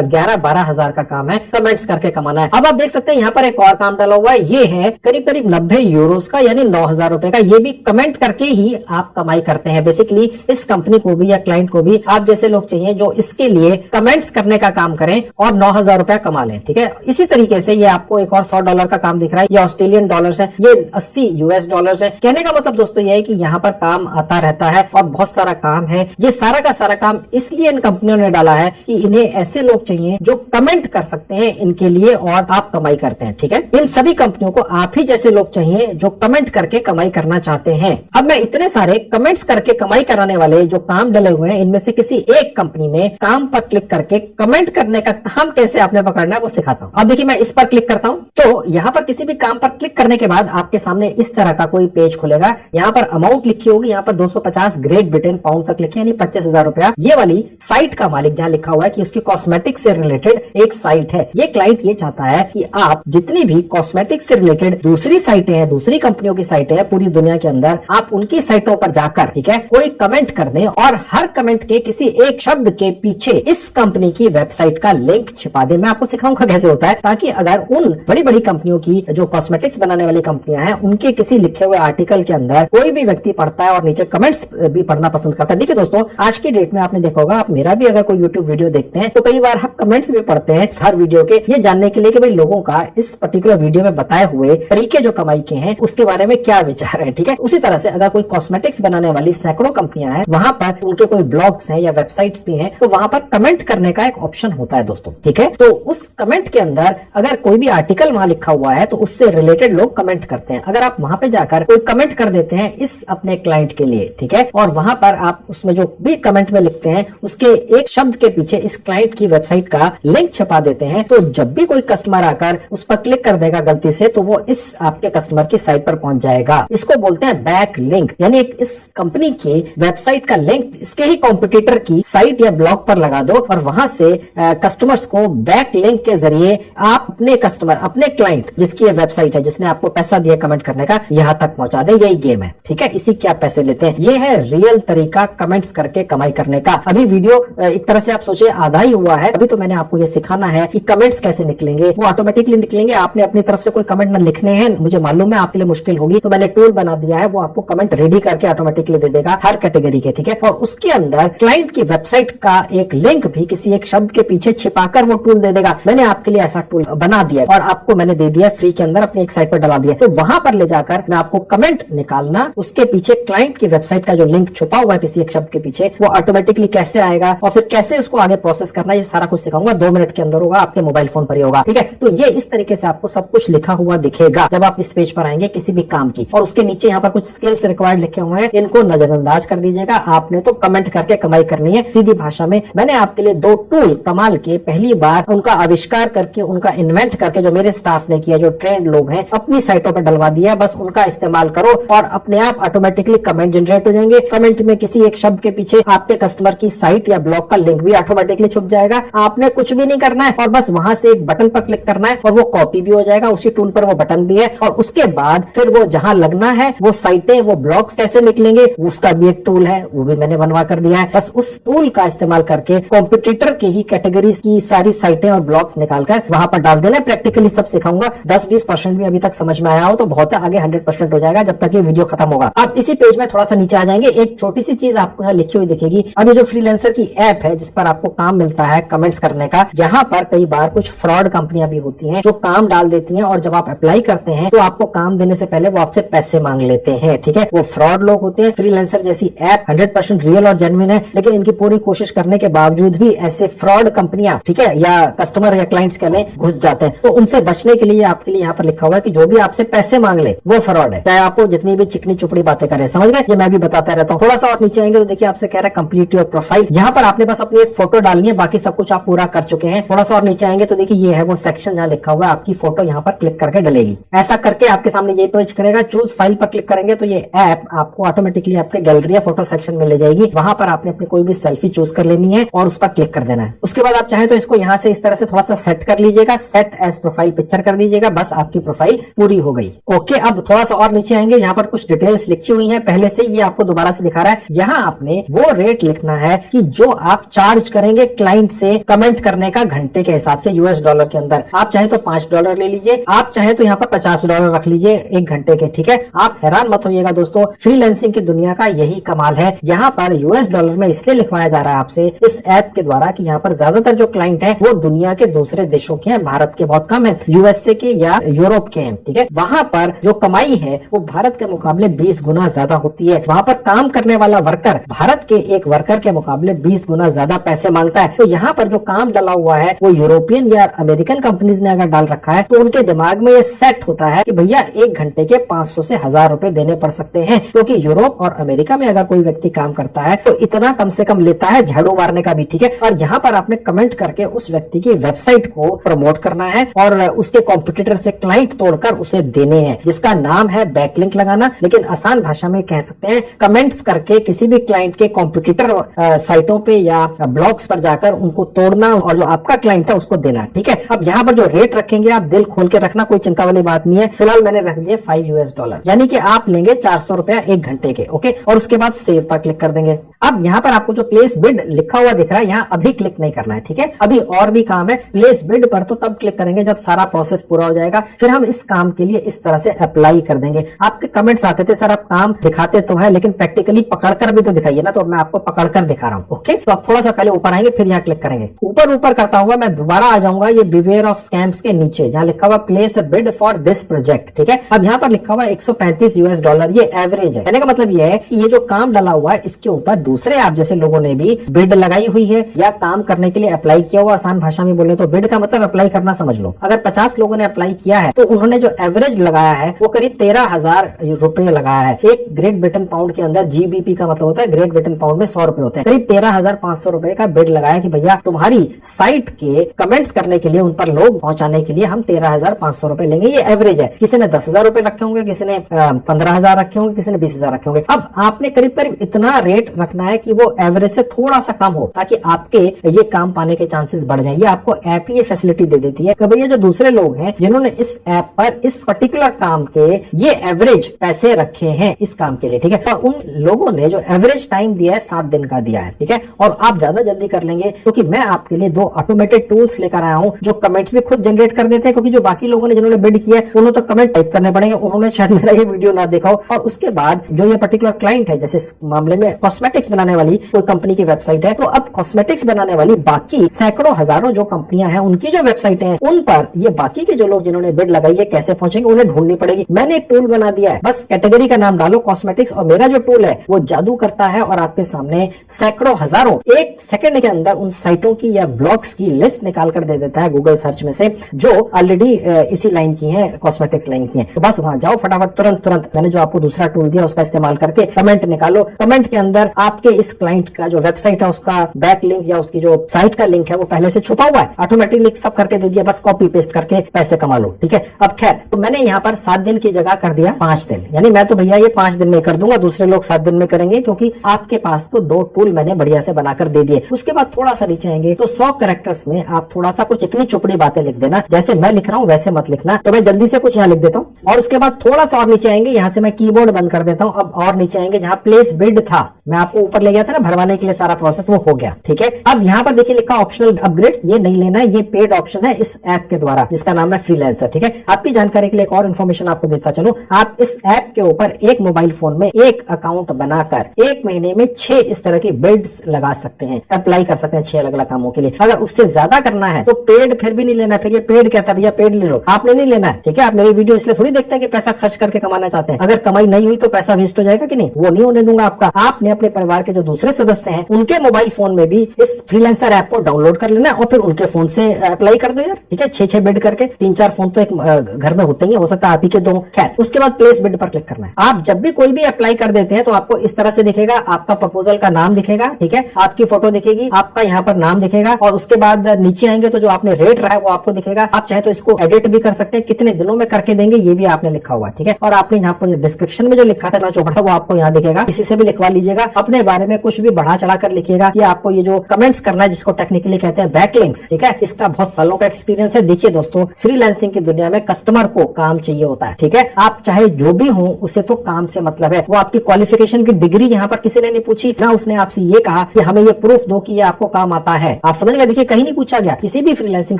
11-12 हजार का काम है कमेंट्स करके कमाना है। अब आप देख सकते हैं यहाँ पर एक और काम डाला हुआ है, ये है करीब 90 यूरोस का, यानी 9000 रुपए का। ये भी कमेंट करके ही आप कमाई करते हैं। बेसिकली इस कंपनी को भी या क्लाइंट को भी आप जैसे लोग चाहिए जो इसके लिए कमेंट्स करने का काम करें और 9000 रुपया कमा लें, ठीक है। इसी तरीके से ये आपको एक और $100 का काम दिख रहा है, ये ऑस्ट्रेलियन डॉलर्स है, ये 80 यूएस डॉलर्स है। कहने का मतलब दोस्तों ये है कि यहाँ पर काम आता रहता है और बहुत सारा काम है। ये सारा का सारा काम इसलिए इन कंपनियों ने डाला है कि इन्हें ऐसे लोग चाहिए जो कमेंट कर सकते हैं इनके लिए और आप कमाई करते हैं, ठीक है। इन सभी कंपनियों को आप ही जैसे लोग चाहिए जो कमेंट करके कमाई करना चाहते हैं। अब मैं इतने सारे कमेंट्स करके कमाई कराने वाले जो काम डले हुए हैं, इनमें से किसी एक कंपनी में काम पर क्लिक करके कमेंट करने का काम कैसे आपने पकड़ना है वो सिखाता हूँ। अब देखिए मैं इस पर क्लिक करता हूँ, तो यहाँ पर किसी भी काम पर क्लिक करने के बाद आपके सामने इस तरह का कोई पेज खुलेगा। यहाँ पर अमाउंट लिखी होगी, यहाँ पर 250 ग्रेट ब्रिटेन पाउंड तक लिखी, यानी 25,000 रुपया। ये वाली साइट का मालिक जहाँ लिखा हुआ है कि उसकी कॉस्मेटिक से रिलेटेड एक साइट है। ये क्लाइंट ये चाहता है कि आप जितनी भी कॉस्मेटिक से रिलेटेड दूसरी साइटें हैं, दूसरी कंपनियों की साइटें हैं पूरी दुनिया के अंदर, आप उनकी साइटों पर जाकर, ठीक है, कोई कमेंट कर दें और हर कमेंट के किसी एक शब्द के पीछे इस कंपनी की वेबसाइट का लिंक छिपा दें। मैं आपको सिखाऊंगा कैसे होता है, ताकि अगर उन बड़ी बड़ी कंपनियों की जो कॉस्मेटिक्स बनाने वाली कंपनियां हैं उनके किसी लिखे हुए आर्टिकल के अंदर कोई भी व्यक्ति पढ़ता है और नीचे कमेंट्स भी पढ़ना पसंद करता है। देखिए दोस्तों, आज की डेट में आपने देखा होगा, आप मेरा भी अगर कोई यूट्यूब वीडियो देखते हैं तो कई बार हम कमेंट्स भी पढ़ते हैं हर वीडियो के, ये जानने के लिए कि भाई लोगों का इस पर्टिकुलर वीडियो में बताए हुए तरीके जो कमाई के हैं उसके बारे में क्या विचार है, ठीक है। उसी तरह से अगर कोई कॉस्मेटिक्स बनाने वाली सैकड़ों कंपनियां हैं, वहां पर उनके कोई ब्लॉग्स हैं या वेबसाइट्स भी हैं, तो वहां पर कमेंट करने का एक ऑप्शन होता है दोस्तों, ठीक है। तो उस कमेंट के अंदर अगर कोई भी आर्टिकल वहां लिखा हुआ है तो उससे रिलेटेड लोग कमेंट करते हैं। अगर आप वहां पे जाकर कोई कमेंट कर देते हैं इस अपने क्लाइंट के लिए, ठीक है, और वहां पर आप उसमें जो भी कमेंट में लिखते हैं उसके एक शब्द के पीछे इस क्लाइंट की वेबसाइट का लिंक छपा देते हैं, तो जब भी कोई कस्टमर आकर उस पर क्लिक कर देगा गलती से, तो वो इस आपके कस्टमर की साइट पर पहुंच जाएगा। इसको बोलते हैं बैक लिंक, यानी इस कंपनी की वेबसाइट का लिंक इसके ही कॉम्पिटिटर की साइट या ब्लॉग पर लगा दो और वहां से कस्टमर्स को बैक लिंक के जरिए आप अपने कस्टमर, अपने क्लाइंट जिसकी ये वेबसाइट है, जिसने आपको पैसा दिया कमेंट करने का, यहाँ तक पहुंचा दे। यही गेम है, ठीक है, इसी के आप पैसे लेते हैं। ये है रियल तरीका कमेंट्स करके कमाई करने का। अभी वीडियो एक तरह से आप सोचिए आधा ही हुआ है, अभी तो मैंने आपको ये सिखाना है कि कमेंट्स कैसे निकलेंगे। वो ऑटोमेटिकली निकलेंगे, आपने अपनी तरफ से कोई कमेंट न लिखने हैं। मुझे मालूम है आपके लिए मुश्किल होगी, तो मैंने टूल बना दिया है, वो आपको कमेंट रेडी करके ऑटोमेटिकली दे देगा हर कैटेगरी के, ठीक है। और उसके अंदर क्लाइंट की वेबसाइट का एक लिंक भी किसी एक शब्द के पीछे छिपाकर वो टूल दे देगा। मैंने आपके लिए ऐसा टूल बना दिया और आपको मैंने दे दिया फ्री के अंदर, अपनी एक साइट पर डला दिया। तो वहां पर ले जाकर मैं आपको कमेंट निकालना, उसके पीछे क्लाइंट की वेबसाइट का जो लिंक छुपा हुआ है किसी एक शब्द के पीछे, वो ऑटोमेटिकली कैसे आएगा और फिर कैसे उसको आगे प्रोसेस करना, ये सारा कुछ सिखाऊंगा। 2 मिनट के अंदर होगा, आपके मोबाइल फोन पर ही होगा, ठीक है। तो ये इस तरीके से आपको सब कुछ लिखा हुआ दिखेगा जब आप इस पेज पर आएंगे किसी भी काम की, और उसके नीचे यहाँ पर कुछ स्किल्स रिक्वायर्ड लिखे हुए हैं, इनको नजरअंदाज कर दीजिएगा। आपने तो कमेंट करके कमाई करनी है सीधी भाषा में। मैंने आपके लिए 2 टूल कमाल के पहली बार उनका आविष्कार करके, उनका इन्वेंट करके, जो मेरे स्टाफ ने किया, जो ट्रेंड लोग हैं, अपनी साइटों पर डलवा दिया। बस उनका इस्तेमाल करो और अपने आप ऑटोमेटिकली कमेंट जनरेट हो जाएंगे। कमेंट में किसी एक शब्द के पीछे आपके कस्टमर की साइट या ब्लॉग का लिंक भी ऑटोमेटिकली छुप जाएगा। आपने कुछ भी नहीं करना है और बस वहां से एक बटन पर क्लिक करना है और वो कॉपी भी हो जाएगा। उसी टूल पर वो बटन भी है और उसके बाद फिर वो जहां लगना है, वो साइटें, वो ब्लॉग्स कैसे निकलेंगे, उसका भी एक टूल है, वो भी मैंने बनवा कर दिया है। बस उस टूल का इस्तेमाल करके कॉम्पिटिटर के ही कैटेगरीज की सारी साइटें और ब्लॉग्स निकालकर वहां पर डाल देना। प्रैक्टिकली सब सिखाऊंगा। 10-20% भी अभी तक समझ में आया हो तो बहुत है, आगे 100% हो जाएगा जब तक ये वीडियो खत्म होगा। अब इसी पेज में थोड़ा सा नीचे आ जाएंगे, एक छोटी सी चीज आपको यहाँ लिखी हुई दिखेगी। अब ये जो फ्रीलांसर की ऐप है जिस पर आपको काम मिलता है कमेंट्स करने का, यहाँ पर कई बार कुछ फ्रॉड कंपनियां भी होती हैं जो काम डाल देती हैं और जब आप अप्लाई करते हैं तो आपको काम देने से पहले वो आपसे पैसे मांग लेते हैं, ठीक है। वो फ्रॉड लोग होते हैं। फ्रीलांसर जैसी ऐप 100% रियल और जेन्युइन है, लेकिन इनकी पूरी कोशिश करने के बावजूद भी ऐसे फ्रॉड कंपनियां, ठीक है, या कस्टमर या क्लाइंट्स के लिए घुस जाते हैं। तो उनसे बचने के लिए आपके लिए यहाँ पर लिखा हुआ है कि जो भी आपसे पैसे मांग ले वो फ्रॉड है, चाहे आपको जितनी भी चिकनी चुपड़ी बातें करें। समझ गए? ये मैं भी बताता रहता हूँ। थोड़ा सा और नीचे आएंगे तो देखिए आपसे कह रहा है कंप्लीट योर प्रोफाइल। यहाँ पर आपने बस अपनी एक फोटो डालनी है, बाकी सब कुछ आप पूरा कर चुके हैं। थोड़ा सा और नीचे आएंगे तो देखिए ये है वो सेक्शन जहाँ लिखा हुआ है आपकी फोटो यहाँ पर क्लिक करके डलेगी। ऐसा करके आपके सामने ये पेज करेगा। चूज फाइल पर क्लिक करेंगे तो ये ऐप आपको ऑटोमेटिकली आपके गैलरी या फोटो सेक्शन में ले जाएगी। वहां पर आपने अपनी कोई भी सेल्फी चूज कर लेनी है और उस पर क्लिक कर देना है। उसके बाद आप चाहें तो इसको यहाँ से इस तरह से थोड़ा सा सेट कर लीजिएगा, सेट एज प्रोफाइल पिक्चर कर दीजिएगा, बस आपकी प्रोफाइल पूरी हो गई। ओके, अब थोड़ा सा और नीचे आएंगे, यहाँ पर कुछ डिटेल्स लिखी हुई हैं पहले से, ये आपको दोबारा से दिखा रहा है। यहाँ आपने वो रेट लिखना है कि जो आप चार्ज करेंगे क्लाइंट से कमेंट करने का घंटे के हिसाब से यूएस डॉलर के अंदर। आप चाहे तो $5 ले लीजिए, आप चाहे तो यहाँ पर $50 रख लीजिए एक घंटे के, ठीक है। आप हैरान मत होइएगा दोस्तों, फ्रीलांसिंग की दुनिया का यही कमाल है। यहाँ पर यूएस डॉलर में इसलिए लिखवाया जा रहा है आपसे इस ऐप के द्वारा कि यहाँ पर ज्यादातर जो क्लाइंट है वो दुनिया के दूसरे देशों के हैं, भारत के बहुत कम है, यूएसए के या यूरोप के हैं, ठीक है। वहां पर जो कमाई है वो भारत के मुकाबले 20 गुना ज्यादा होती है। वहां पर काम करने वाला वर्कर भारत के एक वर्कर के मुकाबले 20 गुना ज्यादा पैसे मांगता है। तो यहाँ पर जो काम डला हुआ है वो यूरोपियन या अमेरिकन कंपनीज ने अगर डाल रखा है तो उनके दिमाग में ये सेट होता है कि भैया एक घंटे के 500 से 1000 रुपए देने पड़ सकते हैं, क्योंकि यूरोप और अमेरिका में अगर कोई व्यक्ति काम करता है तो इतना कम से कम लेता है झाड़ू मारने का भी, ठीक है। और यहाँ पर आपने कमेंट करके उस व्यक्ति की वेबसाइट को प्रमोट करना है और उसके कॉम्पिटिटर से क्लाइंट तोड़कर उसे देने हैं, जिसका नाम है बैकलिंक लगाना। लेकिन आसान भाषा में कह सकते हैं कमेंट्स करके किसी भी क्लाइंट के कॉम्पिटिटर साइटों पे या ब्लॉग्स पर जाकर उनको तोड़ना और जो आपका क्लाइंट है उसको देना, ठीक है। अब यहाँ पर जो रेट रखेंगे आप दिल खोल के रखना, कोई चिंता वाली बात नहीं है। फिलहाल मैंने रख दिए $5, यानी कि आप लेंगे 400 रुपया एक घंटे के, ओके। और उसके बाद सेव पर क्लिक कर देंगे। अब यहाँ पर आपको जो प्लेस बिड लिखा हुआ दिख रहा है, यहाँ अभी क्लिक नहीं करना है, ठीक है। अभी और भी काम है। प्लेस बिड पर तो तब क्लिक करेंगे जब सारा प्रोसेस पूरा हो जाएगा। फिर हम इस काम के लिए इस तरह से अप्लाई कर देंगे। आपके कमेंट्स आते थे सर आप काम दिखाते तो है लेकिन प्रैक्टिकली पकड़कर भी तो दिखाइए ना, तो मैं आपको पकड़कर दिखा रहा हूँ, ओके। तो आप थोड़ा सा पहले ऊपर आएंगे फिर यहाँ क्लिक करेंगे। ऊपर करता हुआ मैं दोबारा आ जाऊंगा ये बिवेयर ऑफ स्कैम्स के नीचे जहाँ लिखा हुआ place a bid for this project, ठीक है। अब यहाँ पर लिखा हुआ $135, ये एवरेज है। कहने का मतलब ये है कि ये जो काम डाला हुआ है इसके ऊपर दूसरे आप जैसे लोगों ने भी बिड लगाई हुई है या काम करने के लिए अप्लाई किया हुआ। आसान भाषा में बोले तो बिड का मतलब अप्लाई करना समझ लो। अगर 50 लोगों ने अप्लाई किया है तो उन्होंने जो एवरेज लगाया है वो करीब 13,000 रुपए लगाया है। एक ग्रेट ब्रिटेन पाउंड के अंदर GBP का मतलब होता है, ग्रेट ब्रिटेन पाउंड में 100 रुपए होते हैं। करीब 13,500 रुपए का बिड लगाया कि भैया तुम्हारी साइट के कमेंट्स करने के लिए, उन पर लोग पहुंचाने के लिए हम 13,500 रुपए लेंगे। ये एवरेज है। किसी ने 10,000 रुपए रखे होंगे, किसी ने 15,000 रखे होंगे, किसी ने 20,000 रखे होंगे। अब आपने करीब करीब इतना रेट रखना है कि वो एवरेज से थोड़ा सा कम हो ताकि आपके ये काम पाने के चांसेस बढ़ जाए। ये आपको ऐप ही ये फैसिलिटी दे देती है कि भैया जो दूसरे लोग हैं जिन्होंने इस ऐप पर इस पर्टिकुलर काम के ये एवरेज पैसे रखे हैं इस काम के लिए, ठीक है, और उन लोगों ने जो एवरेज टाइम दिया है 7 दिन का दिया है, ठीक है। और आप ज्यादा जल्दी कर लेंगे क्योंकि मैं आपके लिए 2 ऑटोमेटेड टूल्स लेकर आया हूं जो कमेंट्स भी खुद जनरेट कर देते हैं, क्योंकि जो बाकी लोगों ने जिन्होंने बिड किया है उन्होंने तो कमेंट टाइप करने पड़ेंगे, उन्होंने शायद मेरा ये वीडियो ना देखा हो। और उसके बाद जो ये पर्टिकुलर क्लाइंट है, जैसे इस मामले में कॉस्मेटिक्स बनाने वाली कोई कंपनी की वेबसाइट है, तो अब कॉस्मेटिक्स बनाने वाली बाकी सैकड़ों हजारों जो कंपनियां हैं उनकी जो वेबसाइट है उन पर ये बाकी के जो लोग जिन्होंने बिड लगाई है कैसे पहुंचेंगे, उन्हें ढूंढनी पड़ेगी। मैंने एक टूल बना दिया है, बस कैटेगरी का नाम डालो कॉस्मेटिक्स और मेरा जो टूल है वो जादू करता है और आपके सामने सैकड़ों हजारों एक सेकंड के अंदर उन साइटों की या ब्लॉग्स की लिस्ट निकाल कर दे देता है गूगल सर्च में से जो ऑलरेडी इसी लाइन की है, कॉस्मेटिक्स लाइन की है। तो बस वहां जाओ फटाफट तुरंत मैंने जो आपको दूसरा टूल दिया उसका इस्तेमाल करके कमेंट निकालो। कमेंट के अंदर आपके इस क्लाइंट का जो वेबसाइट है उसका बैक लिंक या उसकी जो साइट का लिंक है वो पहले से छुपा हुआ है, ऑटोमेटिकली सब करके दे दिया, बस कॉपी पेस्ट करके पैसे कमा लो, ठीक है। अब खैर तो मैंने यहाँ पर 7 दिन की जगह कर दिया 5 दिन, यानी मैं तो भैया ये 5 दिन में कर दूंगा, दूसरे लोग 7 दिन में करेंगे क्योंकि आपके पास तो 2 टूल मैंने बढ़िया से बनाकर दे दिए। उसके बाद थोड़ा सा नीचे आएंगे तो 100 कैरेक्टर्स में आप थोड़ा सा कुछ इतनी चुपड़ी बातें लिख देना, जैसे मैं लिख रहा हूँ वैसे मत लिखना। तो मैं जल्दी से कुछ यहाँ लिख देता हूँ और उसके बाद थोड़ा सा और नीचे आएंगे, यहाँ से मैं कीबोर्ड बंद कर देता हूँ। अब और नीचे आएंगे जहाँ प्लेस बिड था, मैं आपको ऊपर ले गया था ना भरवाने के लिए सारा प्रोसेस, वो हो गया, ठीक है। अब यहाँ पर देखिए लिखा ऑप्शनल अपग्रेड्स, ये नहीं लेना है, ये पेड ऑप्शन है इस ऐप के द्वारा जिसका नाम है फ्रीलांसर, ठीक है। आपकी जानकारी के लिए एक और इन्फॉर्मेशन आपको देता चलूं, आप इस ऐप के ऊपर एक मोबाइल फोन में एक अकाउंट बनाकर 1 महीने में 6 इस तरह की बिड्स लगा सकते हैं, अप्लाई कर सकते हैं 6 अलग अलग कामों के लिए। अगर उससे ज्यादा करना है तो पेड फिर भी नहीं लेना, फिर ये पेड कहता है भैया पेड ले लो, आपने नहीं लेना है, ठीक है। आप मेरी वीडियो इसलिए थोड़ी देखते हैं कि पैसा खर्च करके कमाना चाहते हैं, अगर कमाई नहीं हुई तो पैसा वेस्ट हो जाएगा कि नहीं, वो नहीं होने दूंगा आपका। आपने अपने परिवार के जो दूसरे सदस्य हैं उनके मोबाइल फोन में भी इस फ्रीलांसर ऐप को डाउनलोड कर लेना और फिर उनके फोन से अप्लाई कर दो यार, ठीक है। 6-6 बिड करके, 3-4 फोन तो एक घर में होते ही, हो सकता है आप ही के दो। खैर, उसके बाद प्लेस बिड पर क्लिक करना है। आप जब भी कोई भी अप्लाई कर देते हैं तो आपको इस तरह से दिखेगा, आपका प्रपोजल का नाम दिखेगा, ठीक है, आपकी फोटो दिखेगी, आपका यहाँ पर नाम दिखेगा और उसके बाद नीचे आएंगे तो जो आपने रेट रहा है वो आपको दिखेगा। आप चाहे तो इसको एडिट भी कर सकते हैं, कितने दिनों में करके देंगे ये भी आपने लिखा हुआ, ठीक है। और आपने यहाँ पर डिस्क्रिप्शन में जो लिखा था चौपटा, वो आपको यहाँ दिखेगा, किसी से भी लिखवा लीजिएगा। अपने बारे में कुछ भी बढ़ा चढ़ा कर लिखिएगा कि आपको ये जो कमेंट्स करना है, जिसको टेक्निकली कहते हैं बैकलिंक्स, ठीक है, इसका बहुत सालों का एक्सपीरियंस है। देखिए दोस्तों, फ्रीलांसिंग की दुनिया में कस्टमर को काम चाहिए होता है, ठीक है। आप चाहे जो भी हो, उसे तो काम से मतलब है। वो आपकी क्वालिफिकेशन की डिग्री यहाँ पर किसी ने नहीं पूछी ना, उसने आपसे ये कहा कि हमें ये प्रूफ दो कि ये आपको काम आता है। आप समझ गए, देखिए कहीं नहीं पूछा गया। किसी भी फ्रीलांसिंग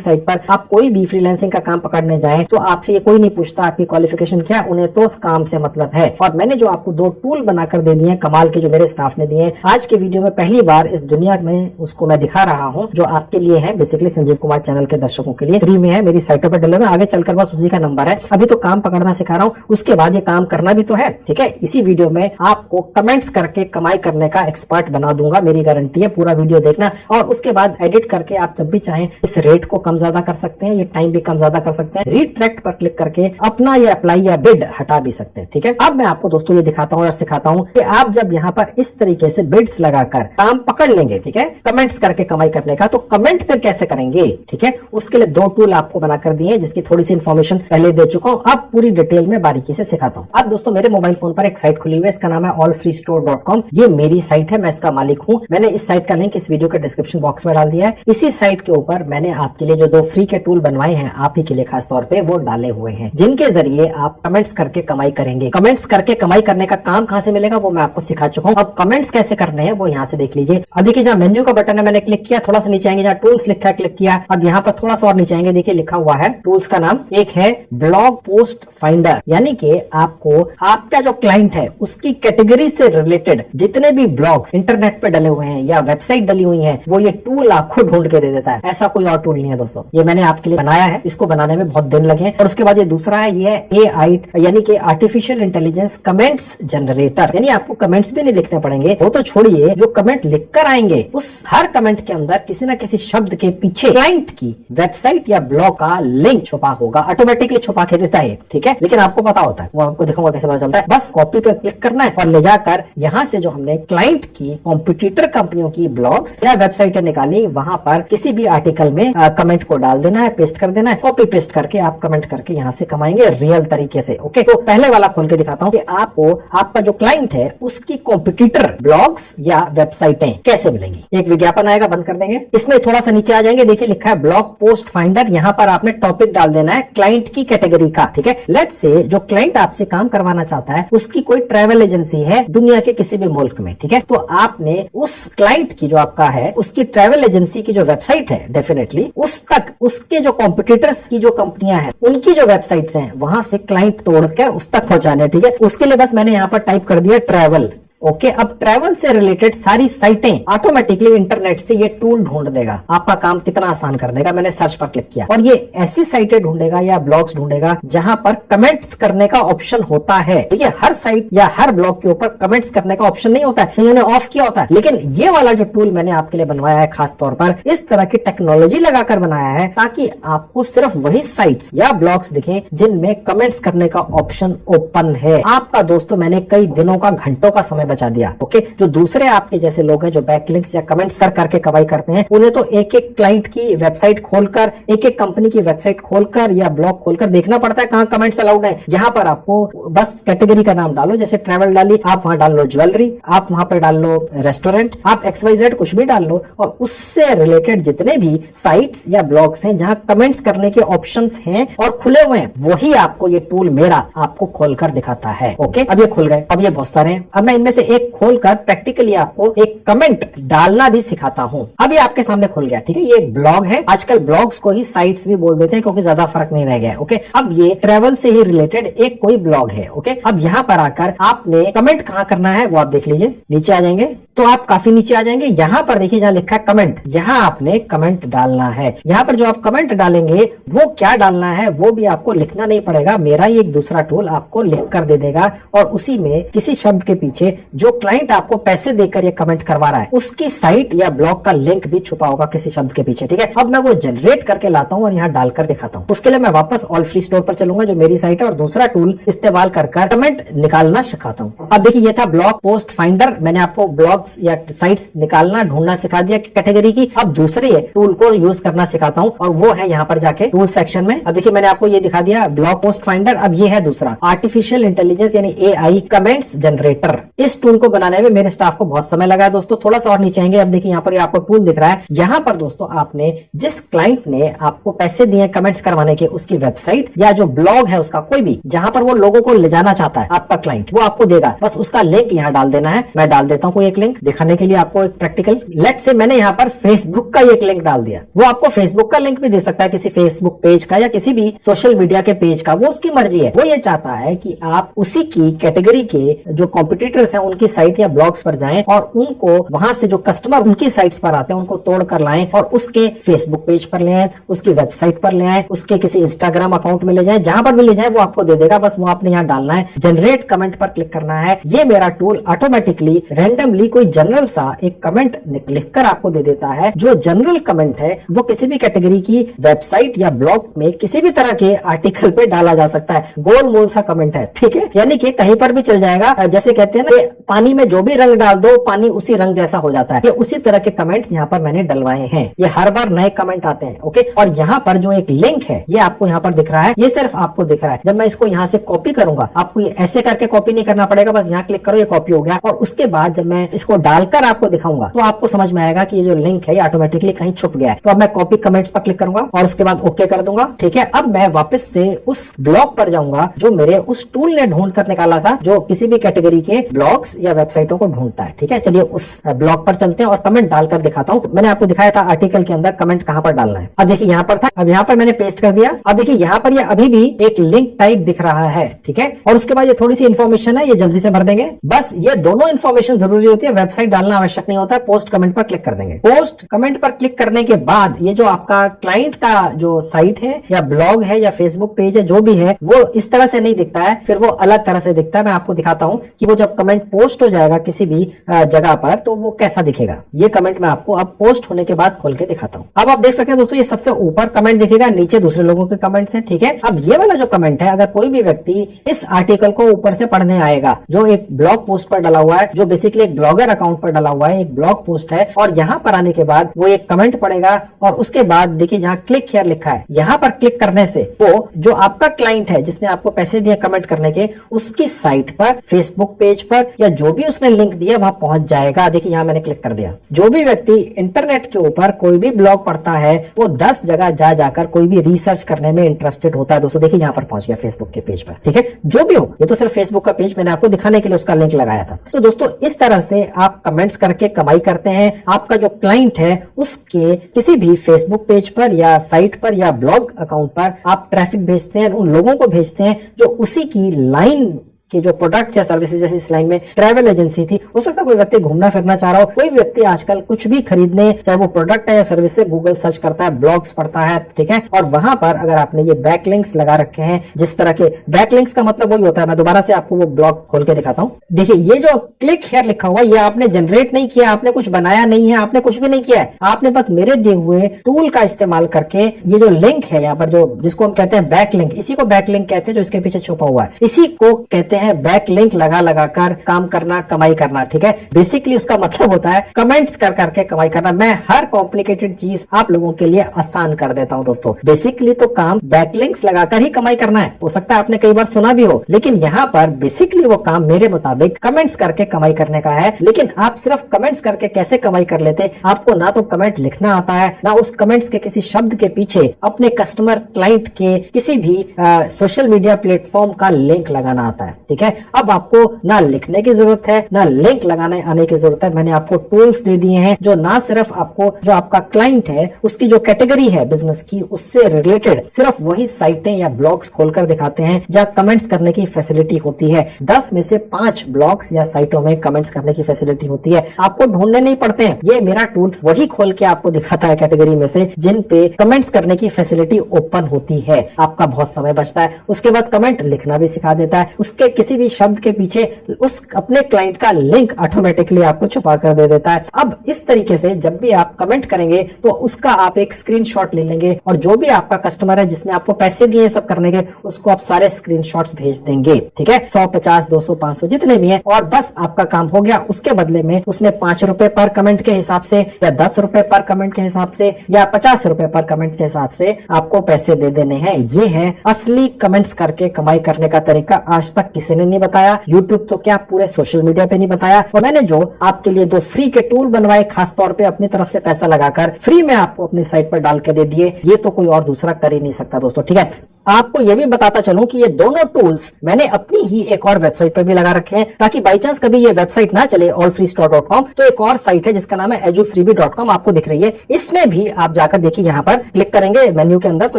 साइट पर आप कोई भी फ्रीलांसिंग का काम पकड़ने जाए तो आपसे ये कोई नहीं पूछता आपकी क्वालिफिकेशन क्या, उन्हें तो काम से मतलब है। और मैंने जो आपको 2 टूल बनाकर दे दिए कमाल के, जो मेरे स्टाफ ने दिए आज के वीडियो में, पहली बार इस दुनिया में उसको मैं दिखा रहा हूँ, जो आपके लिए है, बेसिकली संजीव कुमार चैनल के दर्शकों के लिए फ्री में है, मेरी साइटों पर डले हुए, आगे चलकर बस उसी का नंबर है। अभी तो काम पकड़ना सिखा रहा हूँ, उसके बाद ये काम करना भी तो है, ठीक है। इसी वीडियो में आपको कमेंट्स करके कमाई करने का एक्सपर्ट बना दूंगा, मेरी गारंटी है। पूरा वीडियो देखना और उसके बाद एडिट करके आप जब भी चाहें इस रेट को कम ज्यादा कर सकते हैं, ये टाइम भी कम ज्यादा कर सकते हैं। रिट्रैक्ट पर क्लिक करके अपना ये अप्लाई या बिड हटा भी सकते हैं, ठीक है। अब मैं आपको दोस्तों ये दिखाता हूँ और सिखाता हूँ कि आप जब यहाँ पर इस तरीके से बिड्स लगाकर काम पकड़ लेंगे, ठीक है, कमेंट्स करके कमाई करने का, तो कमेंट फिर कैसे करेंगे, ठीक है। उसके लिए 2 टूल आपको बनाकर दिए, जिसकी थोड़ी सी इन्फॉर्मेशन पहले दे चुका हूँ। अब पूरी डिटेल में बारीकी से सिखाता हूँ। अब दोस्तों, मेरे मोबाइल फोन पर एक साइट खुली हुई है, इसका नाम है allfreestore.com। ये मेरी साइट है, मैं इसका मालिक हूँ। मैंने इस साइट का लिंक इस वीडियो के डिस्क्रिप्शन बॉक्स में डाल दिया है। इसी साइट के ऊपर मैंने आपके लिए जो 2 फ्री के टूल बनवाए हैं, आप ही के लिए खास तौर पे, वो डाले हुए हैं, जिनके जरिए आप कमेंट्स करके कमाई करेंगे। कमेंट्स करके कमाई करने का काम कहाँ से मिलेगा वो मैं आपको सिखा चुका हूँ। अब कमेंट्स कैसे करने हैं वो यहाँ से देख लीजिए। अब देखिए, जहाँ मेन्यू का बटन है मैंने क्लिक किया, थोड़ा सा नीचे आएंगे, जहाँ टूल्स लिखा है क्लिक किया। अब यहाँ पर थोड़ा सा और नीचे आएंगे, देखिए लिखा हुआ है टूल्स का नाम, एक है ब्लॉग पोस्ट फाइंडर, यानी कि आपको आपका जो क्लाइंट है उसकी कैटेगरी से रिलेटेड जितने भी ब्लॉग्स इंटरनेट पे डले हुए हैं या वेबसाइट डली हुई है, वो ये टूल आपको ढूंढ के दे देता है। ऐसा कोई और टूल नहीं है दोस्तों, ये मैंने आपके लिए बनाया है। इसको बनाने में बहुत दिन लगे। और उसके बाद ये दूसरा है, ये AI यानी कि आर्टिफिशियल इंटेलिजेंस कमेंट्स जनरेटर, यानी आपको कमेंट्स भी नहीं लिखने पड़ेंगे। वो तो छोड़िए, जो कमेंट लिखकर आएंगे उस हर कमेंट के अंदर किसी न किसी शब्द के पीछे क्लाइंट की वेबसाइट या ब्लॉग का लिंक छुपा होगा। ऑटोमेटिकली छुपा के देता है, ठीक है, लेकिन आपको पता होता है। वो आपको दिखाऊंगा कैसे पता चलता है। बस कॉपी पे क्लिक करना है और ले जाकर यहाँ से जो हमने क्लाइंट की कॉम्पिटिटर कंपनियों की ब्लॉग्स या वेबसाइटें निकाली, वहां पर किसी भी आर्टिकल में कमेंट को डाल देना है, पेस्ट कर देना है। कॉपी पेस्ट करके आप कमेंट करके यहाँ से कमाएंगे रियल तरीके से। ओके, तो पहले वाला खोल के दिखाता हूँ कि आपको आपका जो क्लाइंट है उसकी कॉम्पिटिटर ब्लॉग्स या वेबसाइटें कैसे मिलेंगी। एक विज्ञापन आएगा, बंद कर देंगे। इसमें थोड़ा सा नीचे आ जाएंगे, देखिए लिखा है ब्लॉग पोस्ट फाइंडर। यहाँ पर आपने टॉपिक डाल देना है क्लाइंट की कैटेगरी का, ठीक है। लेट्स से जो क्लाइंट आपसे काम करवाना चाहता है उसकी कोई ट्रैवल एजेंसी है दुनिया के किसी भी मुल्क में, ठीक है। तो आपने उस क्लाइंट की जो आपका है उसकी ट्रैवल एजेंसी की जो वेबसाइट है, डेफिनेटली उस तक उसके जो कॉम्पिटिटर्स की जो कंपनियां हैं उनकी जो वेबसाइट्स हैं वहां से क्लाइंट तोड़कर उस तक पहुंचाने, ठीक है। उसके लिए बस मैंने यहाँ पर टाइप कर दिया ट्रैवल। ओके, अब ट्रैवल से रिलेटेड सारी साइटें ऑटोमेटिकली इंटरनेट से ये टूल ढूंढ देगा। आपका काम कितना आसान कर देगा। मैंने सर्च पर क्लिक किया और ये ऐसी साइटें ढूंढेगा या ब्लॉग्स ढूंढेगा जहां पर कमेंट्स करने का ऑप्शन होता है। ठीक है, हर साइट या हर ब्लॉग के ऊपर कमेंट्स करने का ऑप्शन नहीं होता है, इन्होंने ऑफ किया होता है। लेकिन ये वाला जो टूल मैंने आपके लिए बनवाया है खास तौर पर इस तरह की टेक्नोलॉजी लगाकर बनाया है ताकि आपको सिर्फ वही साइट्स या ब्लॉग्स दिखे जिनमें कमेंट्स करने का ऑप्शन ओपन है। आपका दोस्तों मैंने कई दिनों का, घंटों का समय बचा दिया। ओके, जो दूसरे आपके जैसे लोग हैं जो बैकलिंक्स या कमेंट्स करके कमाई करते हैं, उन्हें तो एक एक क्लाइंट की वेबसाइट खोलकर, एक एक कंपनी की वेबसाइट खोलकर या ब्लॉग खोलकर देखना पड़ता है कहां कमेंट्स अलाउड है। यहाँ पर आपको बस कैटेगरी का नाम डालो, जैसे ट्रैवल डाली, आप वहां डाल लो ज्वेलरी, आप वहां पर डाल लो रेस्टोरेंट, आप XYZ कुछ भी डाल लो और उससे रिलेटेड जितने भी साइट्स या ब्लॉग्स हैं जहां कमेंट्स करने के ऑप्शंस हैं और खुले हुए हैं, वही आपको ये टूल मेरा आपको खोलकर दिखाता है। ओके, अब ये खुल गए, अब ये बहुत सारे हैं। अब मैं इनमें से एक खोलकर प्रैक्टिकली आपको एक कमेंट डालना भी सिखाता हूं। अब ये आपके सामने खुल गया, ठीक है। ये एक ब्लॉग है, आजकल ब्लॉग्स को ही साइट्स भी बोल देते हैं क्योंकि ज्यादा फर्क नहीं रह गया। ओके, अब ये ट्रैवल से ही रिलेटेड एक कोई ब्लॉग है। ओके, अब यहाँ पर आकर आपने कमेंट कहाँ करना है वो आप देख लीजिए। नीचे आ जाएंगे तो आप काफी नीचे आ जाएंगे, यहाँ पर देखिए जहाँ लिखा है कमेंट, यहाँ आपने कमेंट डालना है। यहाँ पर जो आप कमेंट डालेंगे वो क्या डालना है वो भी आपको लिखना नहीं पड़ेगा, मेरा ही एक दूसरा टूल आपको लिख कर दे देगा और उसी में किसी शब्द के पीछे जो क्लाइंट आपको पैसे देकर ये कमेंट करवा रहा है उसकी साइट या ब्लॉग का लिंक भी छुपा होगा किसी शब्द के पीछे। ठीक है, अब मैं वो जनरेट करके लाता हूँ और यहाँ डालकर दिखाता हूँ। उसके लिए मैं वापस ऑल फ्री स्टोर पर चलूंगा जो मेरी साइट है और दूसरा टूल इस्तेमाल कर कमेंट निकालना सिखाता हूँ। अब देखिए ये था ब्लॉग पोस्ट फाइंडर, मैंने आपको ब्लॉग्स या साइट्स निकालना ढूंढना सिखा दिया कैटेगरी की। अब दूसरे टूल को यूज करना सिखाता हूँ और वो है यहाँ पर जाके टूल सेक्शन में। अब देखिए मैंने आपको ये दिखा दिया ब्लॉग पोस्ट फाइंडर। अब ये है दूसरा आर्टिफिशियल इंटेलिजेंस यानी AI कमेंट्स जनरेटर। इस टूल को बनाने में मेरे स्टाफ को बहुत समय लगा है दोस्तों। थोड़ा सा और नीचे आएंगे, अब देखिए यहाँ पर आपको टूल दिख रहा है। यहाँ पर दोस्तों आपने जिस क्लाइंट ने आपको पैसे दिए कमेंट्स करवाने के उसकी वेबसाइट या जो ब्लॉग है उसका कोई भी जहां पर वो लोगों को ले जाना चाहता है आपका क्लाइंट, वो आपको देगा। बस उसका लिंक यहाँ डाल देना है। मैं डाल देता हूँ कोई एक लिंक दिखाने के लिए आपको एक प्रैक्टिकल। लेट्स से मैंने यहाँ पर फेसबुक का एक लिंक डाल दिया। वो आपको फेसबुक का लिंक भी दे सकता है, किसी फेसबुक पेज का या किसी भी सोशल मीडिया के पेज का, वो उसकी मर्जी है। वो ये चाहता है कि आप उसी की कैटेगरी के जो कॉम्पिटिटर्स हैं उनकी साइट या ब्लॉग्स पर जाएं और उनको वहां से जो कस्टमर उनकी साइट्स पर आते हैं उनको तोड़ कर लाएं और उसके फेसबुक पेज पर ले आए, उसकी वेबसाइट पर ले आए, उसके किसी इंस्टाग्राम अकाउंट में ले जाए, जहां पर भी ले जाए वो आपको दे देगा। बस वो आपने यहाँ डालना है, जनरेट कमेंट पर क्लिक करना है। ये मेरा टूल ऑटोमेटिकली रैंडमली कोई जनरल सा एक कमेंट लिखकर आपको दे देता है। जो जनरल कमेंट है वो किसी भी कैटेगरी की वेबसाइट या ब्लॉग में किसी भी तरह के आर्टिकल पे डाला जा सकता है। गोल मोल सा कमेंट है, ठीक है, यानी कि कहीं पर भी चल जाएगा। जैसे कहते हैं ना पानी में जो भी रंग डाल दो पानी उसी रंग जैसा हो जाता है। ये उसी तरह के कमेंट्स यहाँ पर मैंने डलवाए हैं। ये हर बार नए कमेंट आते हैं। ओके, और यहाँ पर जो एक लिंक है ये आपको यहाँ पर दिख रहा है, ये सिर्फ आपको दिख रहा है। जब मैं इसको यहाँ से कॉपी करूंगा, आपको ये ऐसे करके कॉपी नहीं करना पड़ेगा, बस यहाँ क्लिक करो, ये कॉपी हो गया। और उसके बाद जब मैं इसको डालकर आपको दिखाऊंगा तो आपको समझ में आएगा कि ये जो लिंक है ये ऑटोमेटिकली कहीं छुप गया है। तो अब मैं कॉपी कमेंट्स पर क्लिक करूंगा और उसके बाद ओके कर दूंगा। ठीक है, अब मैं वापस से उस ब्लॉग पर जाऊंगा जो मेरे उस टूल ने ढूंढ कर निकाला था, जो किसी भी कैटेगरी के ब्लॉग्स या वेबसाइटों को ढूंढता है। ठीक है, चलिए उस ब्लॉग पर चलते हैं और कमेंट डालकर दिखाता हूँ। मैंने आपको दिखाया था आर्टिकल के अंदर कमेंट कहां पर डालना है। अब देखिए यहाँ पर था, अब यहाँ पर मैंने पेस्ट कर दिया। अब देखिए यहाँ पर ये अभी भी एक लिंक टाइप दिख रहा है। ठीक है, और उसके बाद ये थोड़ी सी इन्फॉर्मेशन है, ये जल्दी से भर देंगे। बस ये दोनों इन्फॉर्मेशन जरूरी होती है, वेबसाइट डालना आवश्यक नहीं होता है। पोस्ट कमेंट पर क्लिक कर देंगे। पोस्ट कमेंट पर क्लिक करने के बाद ये जो आपका क्लाइंट का जो साइट है या ब्लॉग है या फेसबुक पेज है जो भी है वो इस तरह से नहीं दिखता है, फिर वो अलग तरह से दिखता है। मैं आपको दिखाता हूं कि वो जब कमेंट पोस्ट हो जाएगा किसी भी जगह पर तो वो कैसा दिखेगा। ये कमेंट मैं आपको अब पोस्ट होने के बाद खोल के दिखाता हूं। अब आप देख सकते हैं दोस्तों, ये सबसे ऊपर कमेंट दिखेगा, नीचे दूसरे लोगों के कमेंट्स हैं। ठीक है, अब ये वाला जो कमेंट है, अगर कोई भी व्यक्ति इस आर्टिकल को ऊपर से पढ़ने आएगा जो एक ब्लॉग पोस्ट पर डला हुआ है, जो बेसिकली एक ब्लॉगर अकाउंट पर डला हुआ है, एक ब्लॉग पोस्ट है, और यहाँ पर आने के बाद वो एक कमेंट पढ़ेगा और उसके बाद देखिए जहाँ क्लिक हियर लिखा है, यहाँ पर क्लिक करने से वो जो आपका क्लाइंट है जिसने आपको पैसे दिए कमेंट करने के, उसकी साइट पर, फेसबुक पेज पर या जो भी उसने लिंक दिया वहां पहुंच जाएगा। देखिए यहाँ मैंने क्लिक कर दिया। जो भी व्यक्ति इंटरनेट के ऊपर कोई भी ब्लॉग पढ़ता है वो 10 जगह जा जाकर कोई भी रिसर्च करने में इंटरेस्टेड होता है। दोस्तों देखिए यहाँ पर पहुंच गया फेसबुक के पेज पर। ठीक है, जो भी हो, ये तो सिर्फ फेसबुक का पेज मैंने आपको दिखाने के लिए उसका लिंक लगाया था। तो दोस्तों इस तरह से आप कमेंट्स करके कमाई करते हैं। आपका जो क्लाइंट है उसके किसी भी फेसबुक पेज पर या साइट पर या ब्लॉग अकाउंट पर आप ट्रैफिक भेजते हैं, उन लोगों को भेजते हैं जो उसी की लाइन कि जो प्रोडक्ट्स या सर्विसेज, जैसे इस लाइन में ट्रैवल एजेंसी थी, हो सकता है कोई व्यक्ति घूमना फिरना चाह रहा हो, कोई व्यक्ति आजकल कुछ भी खरीदने, चाहे वो प्रोडक्ट है या सर्विस से, गूगल सर्च करता है, ब्लॉग्स पढ़ता है। ठीक है, और वहां पर अगर आपने ये बैकलिंक्स लगा रखे हैं, जिस तरह के बैकलिंक्स का मतलब वही होता है, मैं दोबारा से आपको वो ब्लॉग खोल के दिखाता हूँ। देखिए ये जो क्लिक हियर लिखा हुआ, ये आपने जनरेट नहीं किया, आपने कुछ बनाया नहीं है, आपने कुछ भी नहीं किया है। आपने बस मेरे दिए हुए टूल का इस्तेमाल करके ये जो लिंक है यहाँ पर, जो जिसको हम कहते हैं बैकलिंक, इसी को बैकलिंक कहते हैं, जो इसके पीछे छुपा हुआ है, इसी को कहते हैं बैकलिंक लगा लगाकर काम करना, कमाई करना। ठीक है, बेसिकली उसका मतलब होता है कमेंट्स कर करके कमाई करना। मैं हर कॉम्प्लिकेटेड चीज आप लोगों के लिए आसान कर देता हूं दोस्तों। बेसिकली तो काम बैकलिंक्स लगाकर ही कमाई करना है। हो सकता है आपने कई बार सुना भी हो, लेकिन यहाँ पर बेसिकली वो काम मेरे मुताबिक कमेंट्स करके कमाई करने का है। लेकिन आप सिर्फ कमेंट्स करके कैसे कमाई कर लेते, आपको ना तो कमेंट लिखना आता है, ना उस कमेंट्स के किसी शब्द के पीछे अपने कस्टमर क्लाइंट के किसी भी सोशल मीडिया प्लेटफॉर्म का लिंक लगाना आता है। ठीक है, अब आपको ना लिखने की जरूरत है, ना लिंक लगाने आने की जरूरत है। मैंने आपको टूल्स दे दिए हैं जो ना सिर्फ आपको जो आपका क्लाइंट है उसकी जो कैटेगरी है बिजनेस की, उससे रिलेटेड सिर्फ वही साइटें या ब्लॉग्स खोलकर दिखाते हैं जहां कमेंट्स करने की फैसिलिटी होती है। 10 में से 5 ब्लॉग्स या साइटों में कमेंट्स करने की फैसिलिटी होती है। आपको ढूंढने नहीं पड़ते हैं, ये मेरा टूल वही खोल के आपको दिखाता है कैटेगरी में से जिन पे कमेंट्स करने की फैसिलिटी ओपन होती है। आपका बहुत समय बचता है। उसके बाद कमेंट लिखना भी सिखा देता है। उसके किसी भी शब्द के पीछे उस अपने क्लाइंट का लिंक ऑटोमेटिकली आपको छुपा कर दे देता है। अब इस तरीके से जब भी आप कमेंट करेंगे तो उसका आप एक स्क्रीनशॉट ले लेंगे और जो भी आपका कस्टमर है जिसने आपको पैसे दिए सब करने के, उसको आप सारे स्क्रीनशॉट्स भेज देंगे। ठीक है, 100, 50, 200, 500 जितने भी हैं, और बस आपका काम हो गया। उसके बदले में उसने 5 रुपए पर कमेंट के हिसाब से या 10 रुपए पर कमेंट के हिसाब से या 50 रुपए पर कमेंट के हिसाब से आपको पैसे दे देने हैं। ये है असली कमेंट्स करके कमाई करने का तरीका। आज तक किसी ने नहीं बताया, यूट्यूब तो क्या पूरे सोशल मीडिया पे नहीं बताया। और मैंने जो आपके लिए 2 फ्री के टूल बनवाए, खास तौर पे अपनी तरफ से पैसा लगाकर फ्री में आपको अपनी साइट पर डाल के दे दिए, ये तो कोई और दूसरा कर ही नहीं सकता दोस्तों। ठीक है, आपको ये भी बताता चलूं कि ये दोनों टूल्स मैंने अपनी ही एक और वेबसाइट पर भी लगा रखे हैं, ताकि बाई चांस कभी ये वेबसाइट ना चले allfreestore.com, तो एक और साइट है जिसका नाम है edufreebie.com, आपको दिख रही है। इसमें भी आप जाकर देखिए, यहाँ पर क्लिक करेंगे मेन्यू के अंदर, तो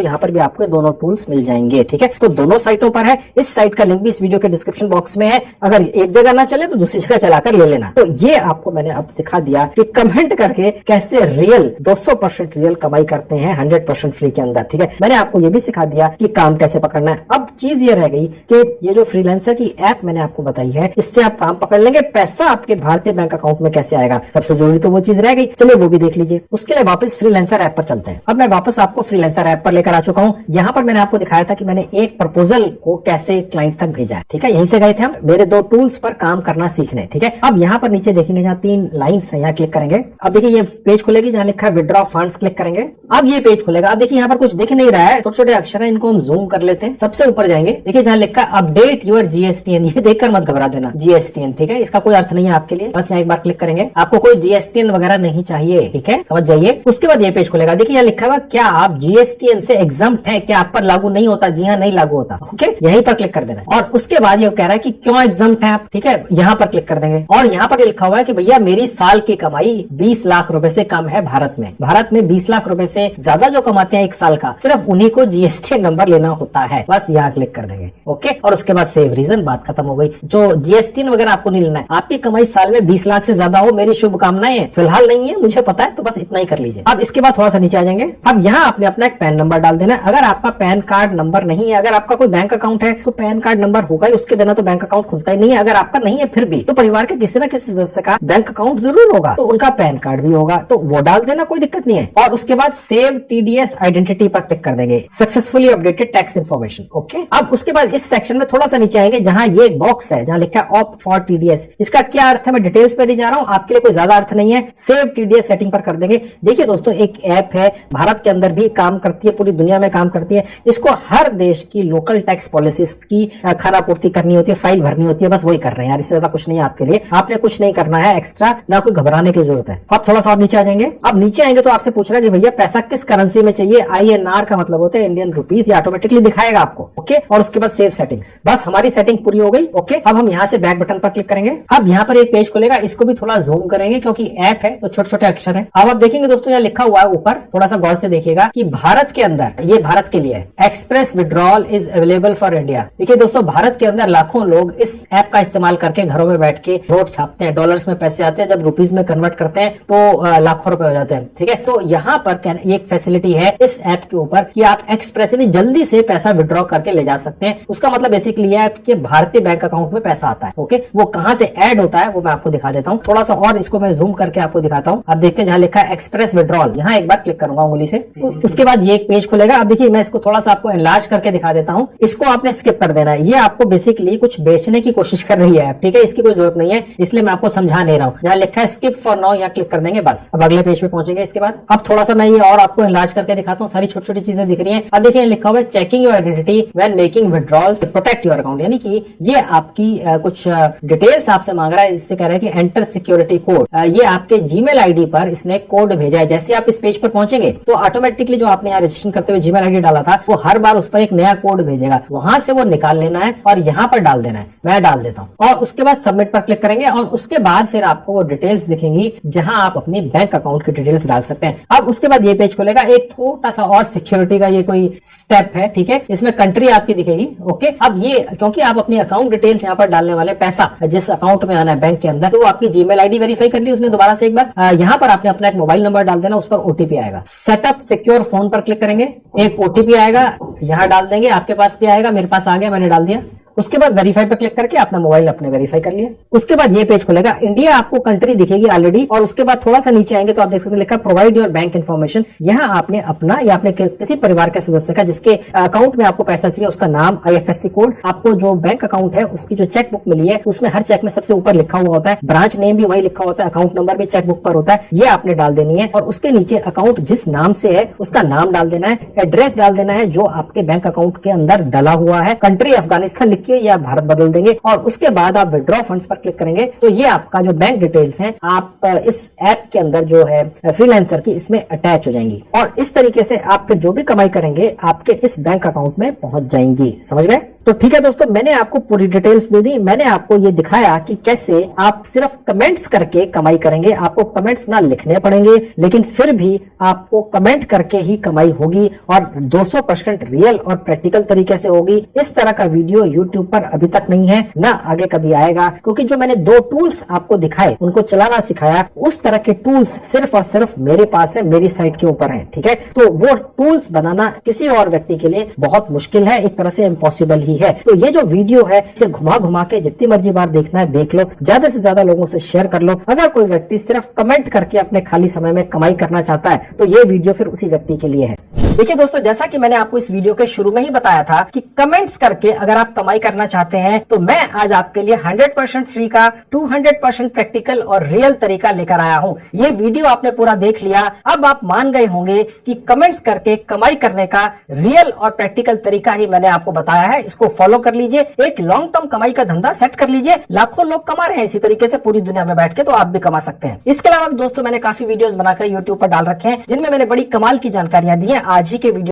यहाँ पर भी आपको दोनों टूल्स मिल जाएंगे। ठीक है, तो दोनों साइटों पर है। इस साइट का लिंक भी इस वीडियो के डिस्क्रिप्शन बॉक्स में है। अगर एक जगह ना चले तो दूसरी जगह चलाकर ले लेना। तो ये आपको मैंने अब सिखा दिया कि कमेंट करके कैसे रियल 200% रियल कमाई करते हैं 100% फ्री के अंदर। ठीक है, मैंने आपको ये भी सिखा दिया कि काम कैसे पकड़ना है। अब चीज ये रह गई कि ये जो फ्रीलांसर की ऐप मैंने आपको बताई है, इससे आप काम पकड़ लेंगे, पैसा आपके भारतीय बैंक अकाउंट में कैसे आएगा, सबसे जरूरी तो वो चीज रह गई। चलिए वो भी देख लीजिए। उसके लिए वापस फ्रीलांसर ऐप पर चलते हैं। अब मैं वापस आपको फ्रीलांसर ऐप पर लेकर आ चुका हूँ। यहाँ पर मैंने आपको दिखाया था कि मैंने एक प्रपोजल को कैसे क्लाइंट तक भेजा है। ठीक है, यहीं से गए थे हम मेरे 2 टूल्स पर काम करना सीखने। ठीक है, अब यहाँ पर नीचे देखेंगे जहाँ 3 लाइन्स है, यहाँ क्लिक करेंगे। अब देखिए ये पेज खुलेगी जहाँ लिखा है विड्रॉ फंड्स, क्लिक करेंगे। अब ये पेज खुलेगा। अब देखिए यहाँ पर कुछ दिख नहीं रहा है, छोटे छोटे अक्षर है, इनको हम जूम कर लेते हैं। सबसे ऊपर जाएंगे, देखिए जहाँ लिखा है अपडेट योर जीएसटीएन, ये देखकर मत घबरा देना, जीएसटीएन। ठीक है, इसका कोई अर्थ नहीं है आपके लिए, बस यहाँ एक बार क्लिक करेंगे। आपको कोई जीएसटीएन वगैरह नहीं चाहिए। ठीक है, समझ जाइए। उसके बाद ये पेज खुलेगा। देखिए यहाँ लिखा हुआ क्या आप जीएसटीएन से एग्जम्प्ट है, क्या आप पर लागू नहीं होता? जी हाँ, नहीं लागू होता। ओके, यहीं पर क्लिक कर देना। और उसके बाद ये कह रहा है कि क्यों एग्जम्प्ट है आप। ठीक है, यहाँ पर क्लिक कर देंगे और यहाँ पर लिखा हुआ है कि भैया मेरी साल की कमाई 20 लाख रुपए से कम है भारत में। भारत में 20 लाख रुपए से ज्यादा जो कमाते हैं एक साल का, सिर्फ उन्हीं को जीएसटी नंबर लेना होता है। बस यहाँ क्लिक कर देंगे। ओके, और उसके बाद सेव रीजन, बात खत्म हो गई। जो जीएसटी वगैरह आपको नहीं लेना है। आपकी कमाई साल में 20 लाख से ज्यादा हो, मेरी शुभकामनाएं हैं। फिलहाल नहीं है, मुझे पता है, तो बस इतना ही कर लीजिए। अब इसके बाद थोड़ा सा नीचे आ जाएंगे। अब यहाँ आपने अपना एक पैन नंबर डाल देना है। अगर आपका पैन कार्ड नंबर नहीं है, अगर आपका कोई बैंक अकाउंट है तो पैन कार्ड नंबर होगा ही, उसके बिना तो बैंक अकाउंट खुलता ही नहीं है। अगर आपका नहीं है फिर भी तो परिवार के किसी न किसी सदस्य का बैंक अकाउंट जरूर होगा, तो उनका पैन कार्ड भी होगा, तो वो डाल देना, कोई दिक्कत नहीं है। और उसके बाद सेव टीडीएस आइडेंटिटी पर क्लिक कर देंगे, successfully updated tax information. Okay, अब उसके बाद इस सेक्शन में थोड़ा सा नीचे आएंगे जहां ये एक बॉक्स है जहां लिखा है ऑप्ट फॉर टीडीएस। इसका क्या अर्थ है मैं डिटेल्स पे नहीं जा रहा हूं, आपके लिए कोई ज्यादा अर्थ नहीं है। सेव टीडीएस सेटिंग पर कर देंगे। देखिए दोस्तों, एक ऐप है, भारत के अंदर भी काम करती है, पूरी दुनिया में काम करती है। इसको हर देश की लोकल टैक्स पॉलिसीज की खानापूर्ति करनी होती है, फाइल भरनी होती है, बस वही कर रहे हैं यार, इससे ज्यादा कुछ नहीं है आपके लिए। आपने कुछ नहीं करना है एक्स्ट्रा, ना कोई घबराने की जरूरत है। अब थोड़ा सा और नीचे आ जाएंगे। अब नीचे आएंगे तो आपसे पूछ रहा है कि भैया पैसा किस करेंसी में चाहिए। INR का मतलब होता है इंडियन रुपीज, ये ऑटोमेटिकली दिखाएगा आपको। ओके, और उसके बाद सेव सेटिंग्स। बस हमारी सेटिंग पूरी हो गई। ओके, अब हम यहाँ से बैक बटन पर क्लिक करेंगे। अब यहाँ पर एक पेज खुलेगा, इसको भी थोड़ा जूम करेंगे क्योंकि ऐप है तो छोटे छोटे अक्षर है। अब आप देखेंगे दोस्तों, यहाँ लिखा हुआ है ऊपर, थोड़ा सा गौर से देखिएगा कि भारत के अंदर, ये भारत के लिए express withdrawal is available for India. देखिए दोस्तों, भारत के अंदर लाखों लोग इस ऐप का इस्तेमाल करके घरों में बैठ के नोट छापते हैं, डॉलर्स में पैसे आते हैं, जब रुपीज में कन्वर्ट करते हैं तो लाखों रुपए हो जाते हैं। ठीक है, तो यहाँ पर एक फैसिलिटी है इस ऐप के ऊपर कि आप एक्सप्रेसली जल्दी से पैसा विड्रॉ करके ले जा सकते हैं। उसका मतलब बेसिकली है कि भारतीय बैंक अकाउंट में पैसा आता है। ओके, वो कहां से ऐड होता है वो मैं आपको दिखा देता हूँ। थोड़ा सा और इसको मैं जूम करके आपको दिखाता हूँ। आप देखते हैं जहाँ लिखा है एक्सप्रेस विड्रॉल, यहाँ एक बार क्लिक करूंगा उंगली से, उसके बाद ये एक पेज खुलेगा। अब देखिए मैं इसको थोड़ा सा आपको एनलार्ज करके दिखा देता हूँ। इसको आपने स्किप कर देना है, ये आपको बेसिकली कुछ बेचने की कोशिश कर रही है। ठीक है, इसकी कोई जरूरत नहीं है, इसलिए मैं आपको समझा नहीं रहा हूँ। जहाँ लिखा है स्किप फॉर नाउ, यहाँ क्लिक कर देंगे, बस अब अगले पेज पे पहुंचेंगे। इसके बाद अब थोड़ा सा मैं ये और आपको एनलार्ज करके दिखाता हूँ, सारी छोटी छोटी चीजें दिख रही है। अब देखिए लिखा हुआ है checking your identity when making withdrawals protect your account, यानी कि ये आपकी कुछ डिटेल्स आपसे मांग रहा है। इससे कह रहा है कि एंटर सिक्योरिटी कोड, ये आपके जीमेल आईडी पर इसने कोड भेजा है। जैसे आप इस पेज पर पहुंचेंगे तो ऑटोमेटिकली जो आपने यहाँ रजिस्ट्रेशन करते हुए जीमेल आईडी डाला था, वो हर बार उस पर एक नया कोड भेजेगा, वहां से वो निकाल लेना है और यहाँ पर डाल देना है। मैं डाल देता हूँ और उसके बाद सबमिट पर क्लिक करेंगे और उसके बाद फिर आपको वो डिटेल्स दिखेंगी जहां आप अपने बैंक अकाउंट की डिटेल्स डाल सकते हैं। अब उसके बाद ये पेज खुलेगा, एक छोटा सा और सिक्योरिटी का ये कोई स्टेप है। ठीक है, इसमें कंट्री आपकी दिखेगी। ओके, अब ये क्योंकि आप अपनी अकाउंट डिटेल्स यहाँ पर डालने वाले, पैसा जिस अकाउंट में आना है बैंक के अंदर, तो वो आपकी जीमेल आईडी वेरीफाई कर ली उसने दोबारा से एक बार। यहाँ पर आपने अपना एक मोबाइल नंबर डाल देना, उस पर ओटीपी आएगा। सेटअप सिक्योर फोन पर क्लिक करेंगे, एक ओटीपी आएगा, यहाँ डाल देंगे, आपके पास भी आएगा, मेरे पास आ गया, मैंने डाल दिया। उसके बाद वेरीफाई पर क्लिक करके अपना मोबाइल अपने वेरीफाई कर लिया। उसके बाद ये पेज खुलेगा, इंडिया आपको कंट्री दिखेगी ऑलरेडी, और उसके बाद थोड़ा सा नीचे आएंगे तो आप देख सकते हैं लिखा प्रोवाइड योर बैंक इन्फॉर्मेशन। यहाँ आपने अपना या अपने किसी परिवार के सदस्य का जिसके अकाउंट में आपको पैसा चाहिए उसका नाम, IFSC कोड, आपको जो बैंक अकाउंट है उसकी जो चेक बुक मिली है उसमें हर चेक में सबसे ऊपर लिखा हुआ होता है, ब्रांच नेम भी वही लिखा होता है, अकाउंट नंबर भी चेक बुक पर होता है, ये आपने डाल देनी है। और उसके नीचे अकाउंट जिस नाम से है उसका नाम डाल देना है, एड्रेस डाल देना है जो आपके बैंक अकाउंट के अंदर डला हुआ है, कंट्री अफगानिस्तान लिखिए या भारत बदल देंगे, और उसके बाद आप विड्रॉ फंड्स पर क्लिक करेंगे तो ये आपका जो बैंक डिटेल्स हैं आप इस ऐप के अंदर जो है फ्रीलांसर की इसमें अटैच हो जाएंगी, और इस तरीके से आप फिर जो भी कमाई करेंगे आपके इस बैंक अकाउंट में पहुंच जाएंगी। समझ गए? तो ठीक है दोस्तों, मैंने आपको पूरी डिटेल्स दे दी, मैंने आपको ये दिखाया कि कैसे आप सिर्फ कमेंट्स करके कमाई करेंगे। आपको कमेंट्स ना लिखने पड़ेंगे, लेकिन फिर भी आपको कमेंट करके ही कमाई होगी और 200% रियल और प्रैक्टिकल तरीके से होगी। इस तरह का वीडियो यूट्यूब पर अभी तक नहीं है, ना आगे कभी आएगा, क्योंकि जो मैंने 2 टूल्स आपको दिखाए उनको चलाना सिखाया, उस तरह के टूल्स सिर्फ और सिर्फ मेरे पास है, मेरी साइट के ऊपर है। ठीक है, तो वो टूल्स बनाना किसी और व्यक्ति के लिए बहुत मुश्किल है, एक तरह से इम्पॉसिबल ही है। तो ये जो वीडियो है इसे घुमा घुमा के जितनी मर्जी बार देखना है देख लो, ज्यादा से ज्यादा लोगों से शेयर कर लो। अगर कोई व्यक्ति सिर्फ कमेंट करके अपने खाली समय में कमाई करना चाहता है तो ये वीडियो फिर उसी व्यक्ति के लिए है। देखिए दोस्तों, जैसा कि मैंने आपको इस वीडियो के शुरू में ही बताया था कि कमेंट्स करके अगर आप कमाई करना चाहते हैं तो मैं आज आपके लिए 100% फ्री का 200% प्रैक्टिकल और रियल तरीका लेकर आया हूं। ये वीडियो आपने पूरा देख लिया, अब आप मान गए होंगे कि कमेंट्स करके कमाई करने का रियल और प्रैक्टिकल तरीका ही मैंने आपको बताया है। इसको फॉलो कर लीजिए, एक लॉन्ग टर्म कमाई का धंधा सेट कर लीजिए। लाखों लोग कमा रहे हैं इसी तरीके से पूरी दुनिया में बैठ के, तो आप भी कमा सकते हैं। इसके अलावा दोस्तों मैंने काफी वीडियोस बनाकर यूट्यूब पर डाल रखे हैं जिनमें मैंने बड़ी कमाल की जानकारियां दी है। आज ही के वीडियो